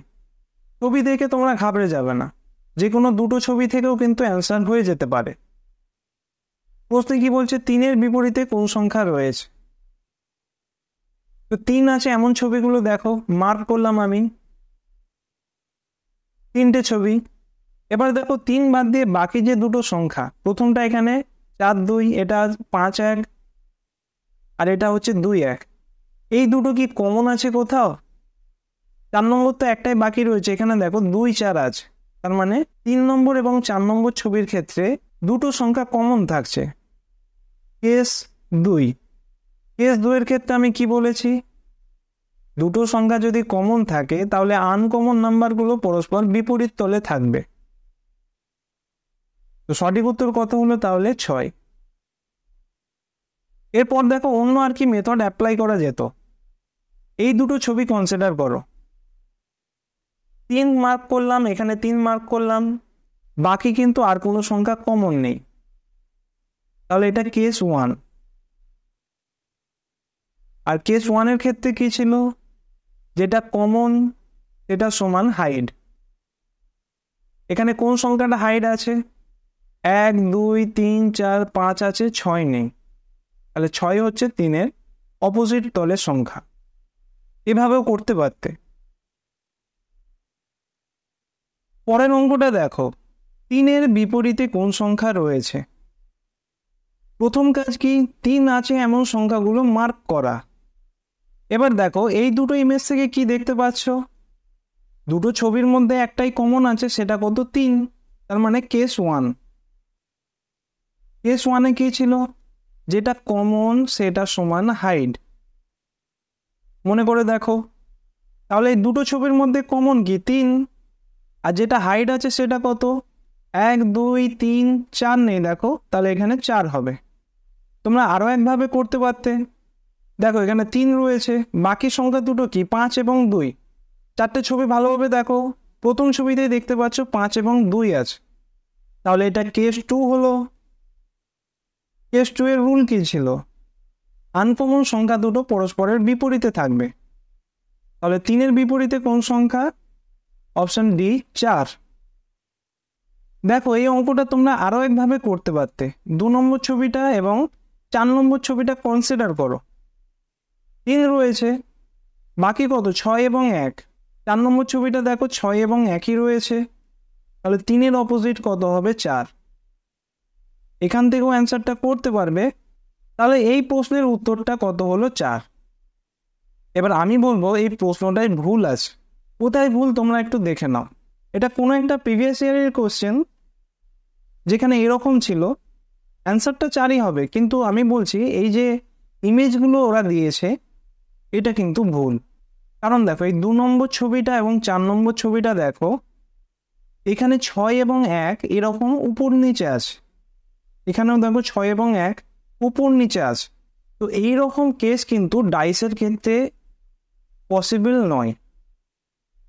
ছবি দেখে তোমরা ঘাবড়ে যাবে না, যে কোনো দুটো ছবি থেকেও কিন্তু অ্যান্সার হয়ে যেতে পারে। প্রশ্নে কি বলছে? 3-এর বিপরীতে কোন সংখ্যা রয়েছে? তো 3 আছে এমন ছবিগুলো দেখো, মার্ক করলাম আমি 3টে ছবি। এবার দেখো 3 বাদ দিয়ে বাকি যে দুটো সংখ্যা, প্রথমটা এখানে 4 2, এটা 5 1, আর এটা হচ্ছে 2 1। এই দুটো কি কমন আছে কোথাও? 4 নম্বর তো একটাই বাকি রয়েছে, এখানে দেখো 2 4 আছে। তার মানে 3 নম্বর এবং 4 নম্বর ছবির ক্ষেত্রে দুটো সংখ্যা কমন থাকছে। কেস 2। কেস 2 এর ক্ষেত্রে আমি কি বলেছি? দুটো সংখ্যা যদি কমন থাকে তাহলে আনকমন নাম্বারগুলো পরস্পর বিপরীত তলে থাকবে। তো সঠিক উত্তর কত হলো তাহলে? 6। এরপর দেখো অন্য আর কি মেথড অ্যাপ্লাই করা যেত। এই দুটো ছবি কনসিডার করো, 3 মার্ক করলাম, এখানে 3 মার্ক করলাম, বাকি কিন্তু আর কোনো সংখ্যা কমন নেই। তাহলে এটা কেস 1। আর কেস 1 এর ক্ষেত্রে কি ছিল? যেটা কমন সেটা সমান হাইড। এখানে কোন সংখ্যাটা হাইড আছে? 1 2 3 4 5 আছে, 6 নেই। তাহলে 6 হচ্ছে 3-এর অপোজিট তলের সংখ্যা। এভাবেও করতে পারতে। পরের অঙ্কটা দেখো, 3-এর বিপরীতে কোন সংখ্যা রয়েছে? প্রথম কাজ কি? 3 আছে এমন সংখ্যাগুলো মার্ক করা। এবার দেখো এই দুটো ইমেজ থেকে কি দেখতে পাচ্ছ? দুটো ছবির মধ্যে একটাই কমন আছে, সেটা কত? 3। তার মানে কেস 1। কেস 1-এ কি ছিল? যেটা কমন সেটা সমান হাইড। মনে করে দেখো, তাহলে এই দুটো ছবির মধ্যে কমন কি? 3। আর যেটা হাইড আছে সেটা কত? 1 2 3 4 নেই দেখো, তাহলে এখানে 4 হবে। তোমরা আরও একভাবে করতে পারতে। দেখো এখানে 3 রয়েছে, বাকি সংখ্যা দুটো কি? 5 এবং 2। 4টে ছবি ভালোভাবে দেখো, প্রথম ছবিতেই দেখতে পাচ্ছ 5 এবং 2 আছে। তাহলে এটা কেস 2 হলো। কেস 2 এর রুল কি ছিল? আনকমন সংখ্যা দুটো পরস্পরের বিপরীতে থাকবে। তাহলে 3-এর বিপরীতে কোন সংখ্যা? Option D 4। দেখো এই অঙ্কটা তোমরা আরও একভাবে করতে পারতে। 2 নম্বর ছবিটা এবং 4 নম্বর ছবিটা কনসিডার করো। 3 রয়েছে, বাকি কত? 6 এবং 1। 4 নম্বর ছবিটা দেখো 6 এবং 1ই রয়েছে, তাহলে 3-এর অপোজিট কত হবে? 4। এখান থেকেও অ্যান্সারটা করতে পারবে। তাহলে এই প্রশ্নের উত্তরটা কত হলো? 4। এবার আমি বলবো এই প্রশ্নটাই ভুল আছে। কোথায় ভুল তোমরা একটু দেখে নাও। এটা কোনো একটা প্রিভিয়াস ইয়ারের কোশ্চেন, যেখানে এরকম ছিল, অ্যান্সারটা 4ই হবে। কিন্তু আমি বলছি এই যে ইমেজগুলো ওরা দিয়েছে এটা কিন্তু ভুল। কারণ দেখো এই 2 নম্বর ছবিটা এবং 4 নম্বর ছবিটা দেখো, এখানে 6 এবং 1 এরকম উপর নিচে আছে, এখানেও দেখো 6 এবং 1 উপর নিচে আছে। তো এইরকম কেস কিন্তু ডাইসের ক্ষেত্রে পসিবল নয়।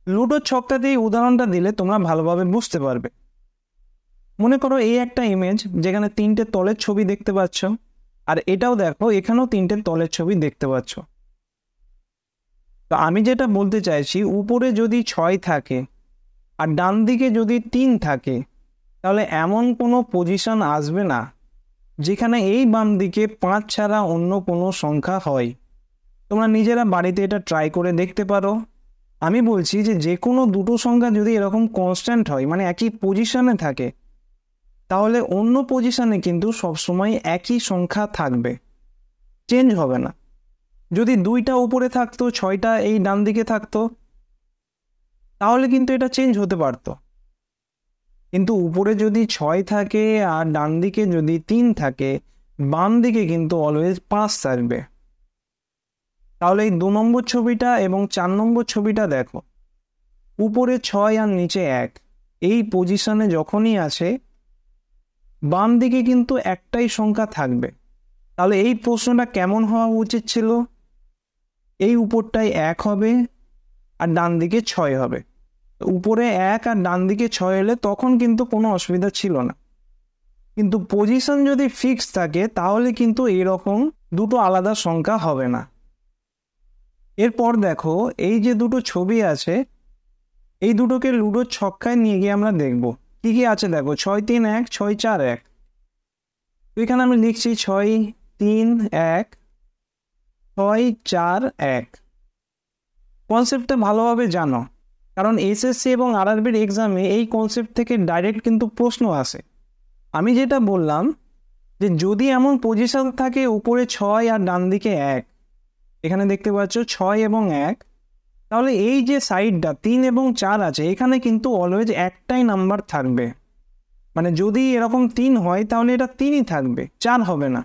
লুডোর ছক্কা দিয়ে উদাহরণটা দিলে তোমরা ভালোভাবে বুঝতে পারবে। মনে করো এই একটা ইমেজ যেখানে 3টে তলের ছবি দেখতে পাচ্ছ, আর এটাও দেখো এখানেও 3টে তলের ছবি দেখতে পাচ্ছ। তো আমি যেটা বলতে চাইছি, উপরে যদি 6 থাকে আর ডান দিকে যদি 3 থাকে, তাহলে এমন কোনো পজিশন আসবে না যেখানে এই বাম দিকে 5 ছাড়া অন্য কোনো সংখ্যা হয়। তোমরা নিজেরা বাড়িতে এটা ট্রাই করে দেখতে পারো। আমি বলছি যে কোনো দুটো সংখ্যা যদি এরকম কনস্ট্যান্ট হয়, মানে একই পজিশনে থাকে, তাহলে অন্য পজিশনে কিন্তু সবসময় একই সংখ্যা থাকবে। চেঞ্জ হবে না। যদি 2টা উপরে থাকতো 6টা এই ডান দিকে থাকতো তাহলে কিন্তু এটা চেঞ্জ হতে পারতো, কিন্তু উপরে যদি 6 থাকে আর ডান দিকে যদি 3 থাকে, বাম দিকে কিন্তু অলওয়েজ 5 থাকবে। তাহলে এই 2 নম্বর ছবিটা এবং 4 নম্বর ছবিটা দেখো, উপরে 6 আর নিচে 1 এই পজিশনে যখনই আছে বাম দিকে কিন্তু একটাই সংখ্যা থাকবে। তাহলে এই প্রশ্নটা কেমন হওয়া উচিত ছিল? এই উপরটায় 1 হবে আর ডান দিকে 6 হবে। উপরে 1 আর ডান দিকে 6 হলে তখন কিন্তু কোনো অসুবিধা ছিল না, কিন্তু পজিশন যদি ফিক্স থাকে তাহলে কিন্তু এরকম দুটো আলাদা সংখ্যা হবে না। এরপর দেখো এই যে দুটো ছবি আছে এই দুটোকে লুডোর ছক্কায় নিয়ে গিয়ে আমরা দেখব কি কি আছে। দেখো 6 3 1 6 4 1, তো এখানে আমি লিখছি 6 3 1 6 4 1। কনসেপ্টটা ভালোভাবে জানো, কারণ এসএসসি এবং আরআরবির এক্সামে এই কনসেপ্ট থেকে ডাইরেক্ট কিন্তু প্রশ্ন আসে। আমি যেটা বললাম যে যদি এমন পজিশন থাকে উপরে 6 আর ডান দিকে 1, এখানে দেখতে পাচ্ছ 6 এবং 1, তাহলে এই যে সাইডটা 3 এবং 4 আছে এখানে কিন্তু অলওয়েজ একটাই নাম্বার থাকবে। মানে যদি এরকম 3 হয় তাহলে এটা 3ই থাকবে, 4 হবে না।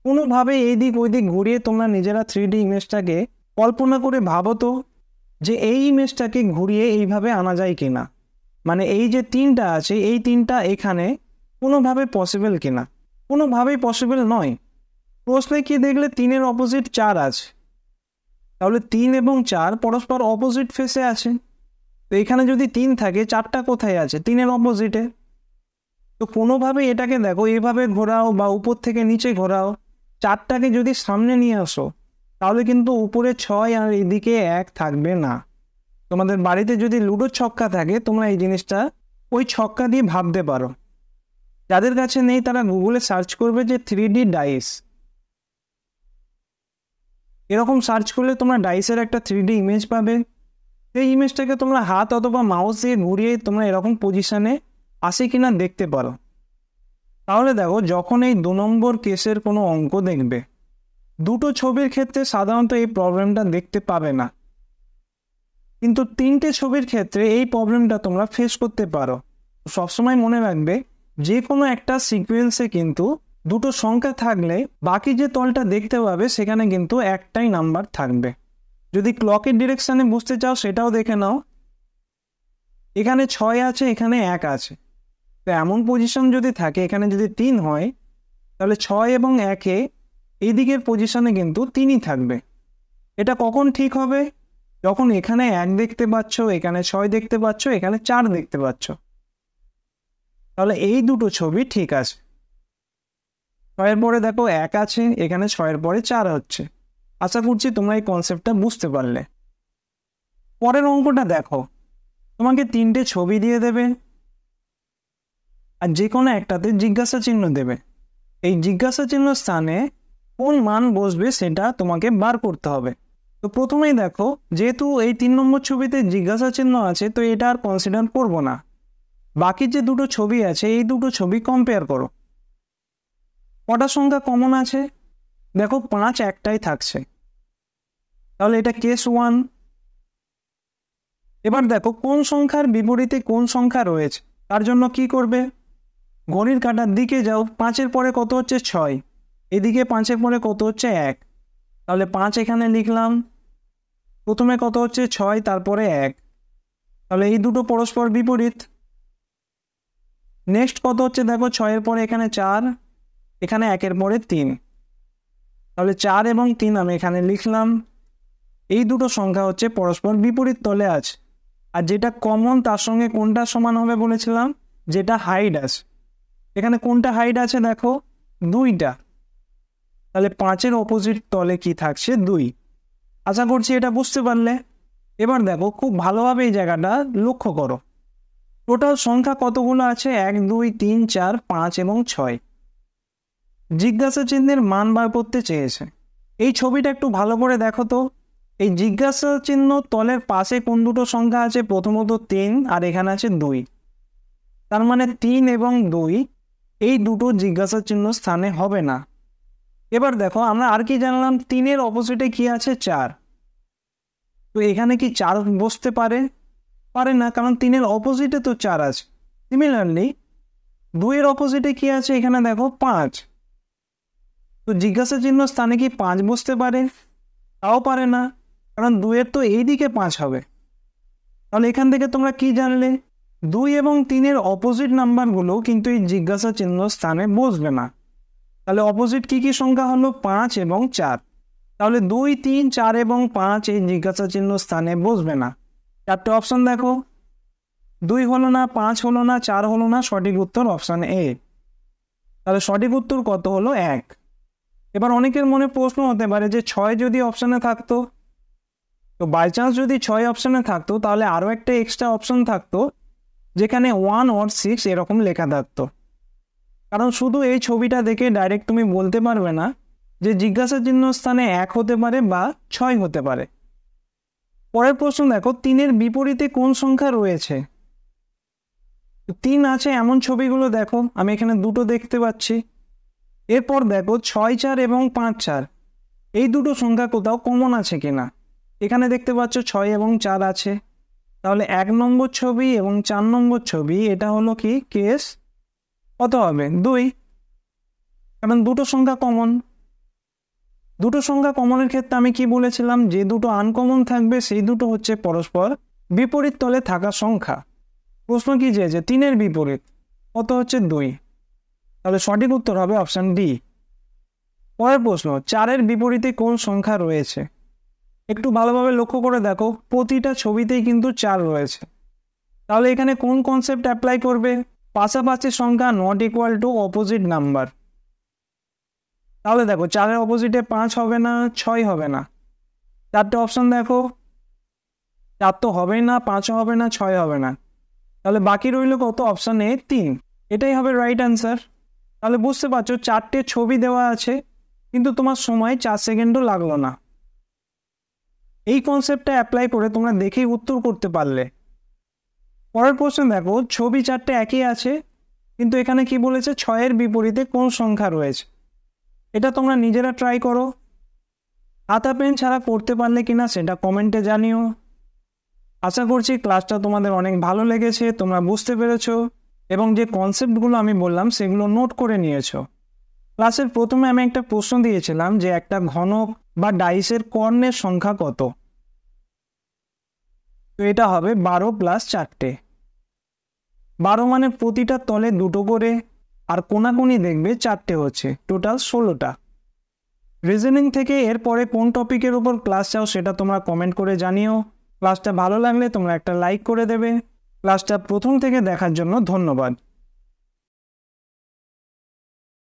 কোনোভাবে এই দিক ওই দিক ঘুরিয়ে তোমরা নিজেরা 3D ইমেজটাকে কল্পনা করে ভাবো তো যে এই ইমেজটাকে ঘুরিয়ে এইভাবে আনা যায় কিনা, মানে এই যে 3টা আছে এই 3টা এখানে কোনোভাবে পসিবল কিনা। কোনোভাবেই পসিবল নয়। প্রশ্নে কি দেখলে 3-এর অপোজিট 4 আছে, তাহলে 3 এবং 4 পরস্পর অপোজিট ফেসে আছে। তো এখানে যদি 3 থাকে 4টা কোথায় আছে? 3-এর অপোজিটে। তো কোনোভাবে এটাকে দেখো এভাবে ঘোরাও বা উপর থেকে নিচে ঘোরাও, 4টাকে যদি সামনে নিয়ে আসো তাহলে কিন্তু উপরে 6 আর এদিকে 1 থাকবে না। তোমাদের বাড়িতে যদি লুডোর ছক্কা থাকে তোমরা এই জিনিসটা ওই ছক্কা দিয়ে ভাবতে পারো। যাদের কাছে নেই তারা গুগলে সার্চ করবে যে 3D ডাইস, এরকম সার্চ করলে তোমরা ডাইসের একটা 3D ইমেজ পাবে। সেই ইমেজটাকে তোমরা হাত অথবা মাউস দিয়ে ঘুরিয়ে তোমরা এরকম পজিশনে আসে কিনা দেখতে পারো। তাহলে দেখো যখন এই 2 নম্বর কেসের কোনো অঙ্ক দেখবে, দুটো ছবির ক্ষেত্রে সাধারণত এই প্রবলেমটা দেখতে পাবে না, কিন্তু 3টে ছবির ক্ষেত্রে এই প্রবলেমটা তোমরা ফেস করতে পারো। সবসময় মনে রাখবে যে কোনো একটা সিকোয়েন্সে কিন্তু দুটো সংখ্যা থাকলে বাকি যে তলটা দেখতে পাবে সেখানে কিন্তু একটাই নাম্বার থাকবে। যদি ক্লকের ডিরেকশানে বুঝতে চাও সেটাও দেখে নাও। এখানে 6 আছে, এখানে 1 আছে, তো এমন পজিশন যদি থাকে এখানে যদি 3 হয় তাহলে 6 এবং 1-এ এই দিকের পজিশনে কিন্তু 3ই থাকবে। এটা কখন ঠিক হবে? যখন এখানে 1 দেখতে পাচ্ছ, এখানে 6 দেখতে পাচ্ছ, এখানে 4 দেখতে পাচ্ছ, তাহলে এই দুটো ছবি ঠিক আছে। 6-এর পরে দেখো 1 আছে, এখানে 6-এর পরে 4 হচ্ছে। আশা করছি তোমরা এই কনসেপ্টটা বুঝতে পারলে। পরের অঙ্কটা দেখো, তোমাকে 3টে ছবি দিয়ে দেবে আর যে কোনো একটাতে জিজ্ঞাসা চিহ্ন দেবে। এই জিজ্ঞাসা চিহ্ন স্থানে কোন মান বসবে সেটা তোমাকে বার করতে হবে। তো প্রথমেই দেখো যেহেতু এই 3 নম্বর ছবিতে জিজ্ঞাসা চিহ্ন আছে তো এটা আর কনসিডার করব না। বাকি যে দুটো ছবি আছে এই দুটো ছবি কম্পেয়ার করো। কটা সংখ্যা কমন আছে? দেখো 5 একটাই থাকছে, তাহলে এটা কেস 1। এবার দেখো কোন সংখ্যার বিপরীতে কোন সংখ্যা রয়েছে, তার জন্য কি করবে? ঘড়ির কাঁটার দিকে যাও। 5-এর পরে কত হচ্ছে? 6। এদিকে 5-এর পরে কত হচ্ছে? 1। তাহলে 5 এখানে লিখলাম। প্রথমে কত হচ্ছে? 6, তারপরে 1, তাহলে এই দুটো পরস্পর বিপরীত। নেক্সট কত হচ্ছে? দেখো 6-এর পরে এখানে 4, এখানে 1-এর পরে 3, তাহলে 4 এবং 3 আমি এখানে লিখলাম। এই দুটো সংখ্যা হচ্ছে পরস্পর বিপরীত তলে আছে, আর যেটা কমন তার সঙ্গে কোনটা সমান হবে বলেছিলাম? যেটা হাইড আছে। এখানে কোনটা হাইড আছে? দেখো 2টা, তাহলে 5-এর অপোজিট তলে কি থাকছে? 2। আশা করছি এটা বুঝতে পারলে। এবার দেখো খুব ভালোভাবে এই জায়গাটা লক্ষ্য করো। টোটাল সংখ্যা কতগুলো আছে? 1 2 3 4 5 এবং 6। জিজ্ঞাসা চিহ্নের মান বার করতে চেয়েছে। এই ছবিটা একটু ভালো করে দেখো তো। এই জিজ্ঞাসা চিহ্ন তলের পাশে কোন দুটো সংখ্যা আছে? প্রথমত 3 আর এখানে আছে 2। তার মানে 3 এবং 2 এই দুটো জিজ্ঞাসা চিহ্ন স্থানে হবে না। এবার দেখো আমরা আর কি জানলাম, 3-এর অপোজিটে কি আছে, 4। তো এখানে কি 4 বসতে পারে? পারে না, কারণ 3-এর অপোজিটে তো 4 আছে। সিমিলারলি 2-এর অপোজিটে কি আছে, এখানে দেখো 5। তো জিজ্ঞাসা চিহ্ন স্থানে কি 5 বসতে পারে? তাও পারে না, কারণ 2-এর তো এইদিকে 5 হবে। তাহলে এখান থেকে তোমরা কি জানলে, 2 এবং 3-এর অপোজিট নাম্বারগুলো কিন্তু এই জিজ্ঞাসা চিহ্ন স্থানে বসবে না। তাহলে অপোজিট কি কি সংখ্যা হলো, 5 এবং 4। তাহলে 2, 3, 4 এবং 5 এই জিজ্ঞাসা চিহ্ন স্থানে বসবে না। 4টে অপশন দেখো, 2 হলো না, 5 হলো না, 4 হলো না, সঠিক উত্তর অপশন এ। তাহলে সঠিক উত্তর কত হলো, 1। এবার অনেকের মনে প্রশ্ন হতে পারে যে 6 যদি অপশনে থাকতো, তো বাই চান্স যদি 6 অপশনে থাকতো তাহলে আরও একটা এক্সট্রা অপশন থাকতো যেখানে 1 or 6 এরকম লেখা থাকতো। কারণ শুধু এই ছবিটা দেখে ডাইরেক্ট তুমি বলতে পারবে না যে জিজ্ঞাসা চিহ্ন স্থানে 1 হতে পারে বা 6 হতে পারে। পরের প্রশ্ন দেখো, 3-এর বিপরীতে কোন সংখ্যা রয়েছে? 3 আছে এমন ছবিগুলো দেখো, আমি এখানে দুটো দেখতে পাচ্ছি। এরপর দেখো 6, 4 এবং 5, 4 এই দুটো সংখ্যা কোথাও কমন আছে কিনা। এখানে দেখতে পাচ্ছ 6 এবং 4 আছে, তাহলে 1 নম্বর ছবি এবং 4 নম্বর ছবি এটা হলো কি কেস, কত হবে, 2। কারণ দুটো সংখ্যা কমন। দুটো সংখ্যা কমনের ক্ষেত্রে আমি কি বলেছিলাম, যে দুটো আনকমন থাকবে সেই দুটো হচ্ছে পরস্পর বিপরীত তলে থাকা সংখ্যা। প্রশ্ন কি যে 3-এর বিপরীত কত হচ্ছে, 2। তাহলে সঠিক উত্তর হবে অপশন ডি। পরের প্রশ্ন, 4-এর বিপরীতে কোন সংখ্যা রয়েছে? একটু ভালোভাবে লক্ষ্য করে দেখো, প্রতিটা ছবিতেই কিন্তু 4 রয়েছে। তাহলে এখানে কোন কনসেপ্ট অ্যাপ্লাই করবে, পাশাপাশি সংখ্যা not equal to opposite number. তাহলে দেখো 4-এর অপোজিটে 5 হবে না, 6 হবে না। 4টে অপশন দেখো, 4 তো হবেই না, 5ও হবে না, 6 হবে না। তাহলে বাকি রইল কত, অপশন এ 3। এটাই হবে রাইট অ্যান্সার। তাহলে বুঝতে পারছো 4টে ছবি দেওয়া আছে কিন্তু তোমার সময় 4 সেকেন্ডও লাগলো না। এই কনসেপ্টটা অ্যাপ্লাই করে তোমরা দেখেই উত্তর করতে পারলে। পরের প্রশ্ন দেখো, ছবি 4টে একই আছে কিন্তু এখানে কি বলেছে, 6-এর বিপরীতে কোন সংখ্যা রয়েছে। এটা তোমরা নিজেরা ট্রাই করো, খাতা পেন ছাড়া করতে পারলে কিনা সেটা কমেন্টে জানিও। আশা করছি ক্লাসটা তোমাদের অনেক ভালো লেগেছে, তোমরা বুঝতে পেরেছো এবং যে কনসেপ্টগুলো আমি বললাম সেগুলো নোট করে নিয়েছো। ক্লাসের প্রথমে আমি একটা প্রশ্ন দিয়েছিলাম যে একটা ঘনক বা ডাইসের কর্ণের সংখ্যা কত। তো এটা হবে 12 + 4টে। 12 মানে প্রতিটা তলে দুটো করে, আর কোনাকুনি দেখবে 4টে হচ্ছে, টোটাল 16টা। রিজনিং থেকে এরপরে কোন টপিকের উপর ক্লাস চাও সেটা তোমরা কমেন্ট করে জানিও। ক্লাসটা ভালো লাগলে তোমরা একটা লাইক করে দেবে। ক্লাসটা প্রথম থেকে দেখার জন্য ধন্যবাদ।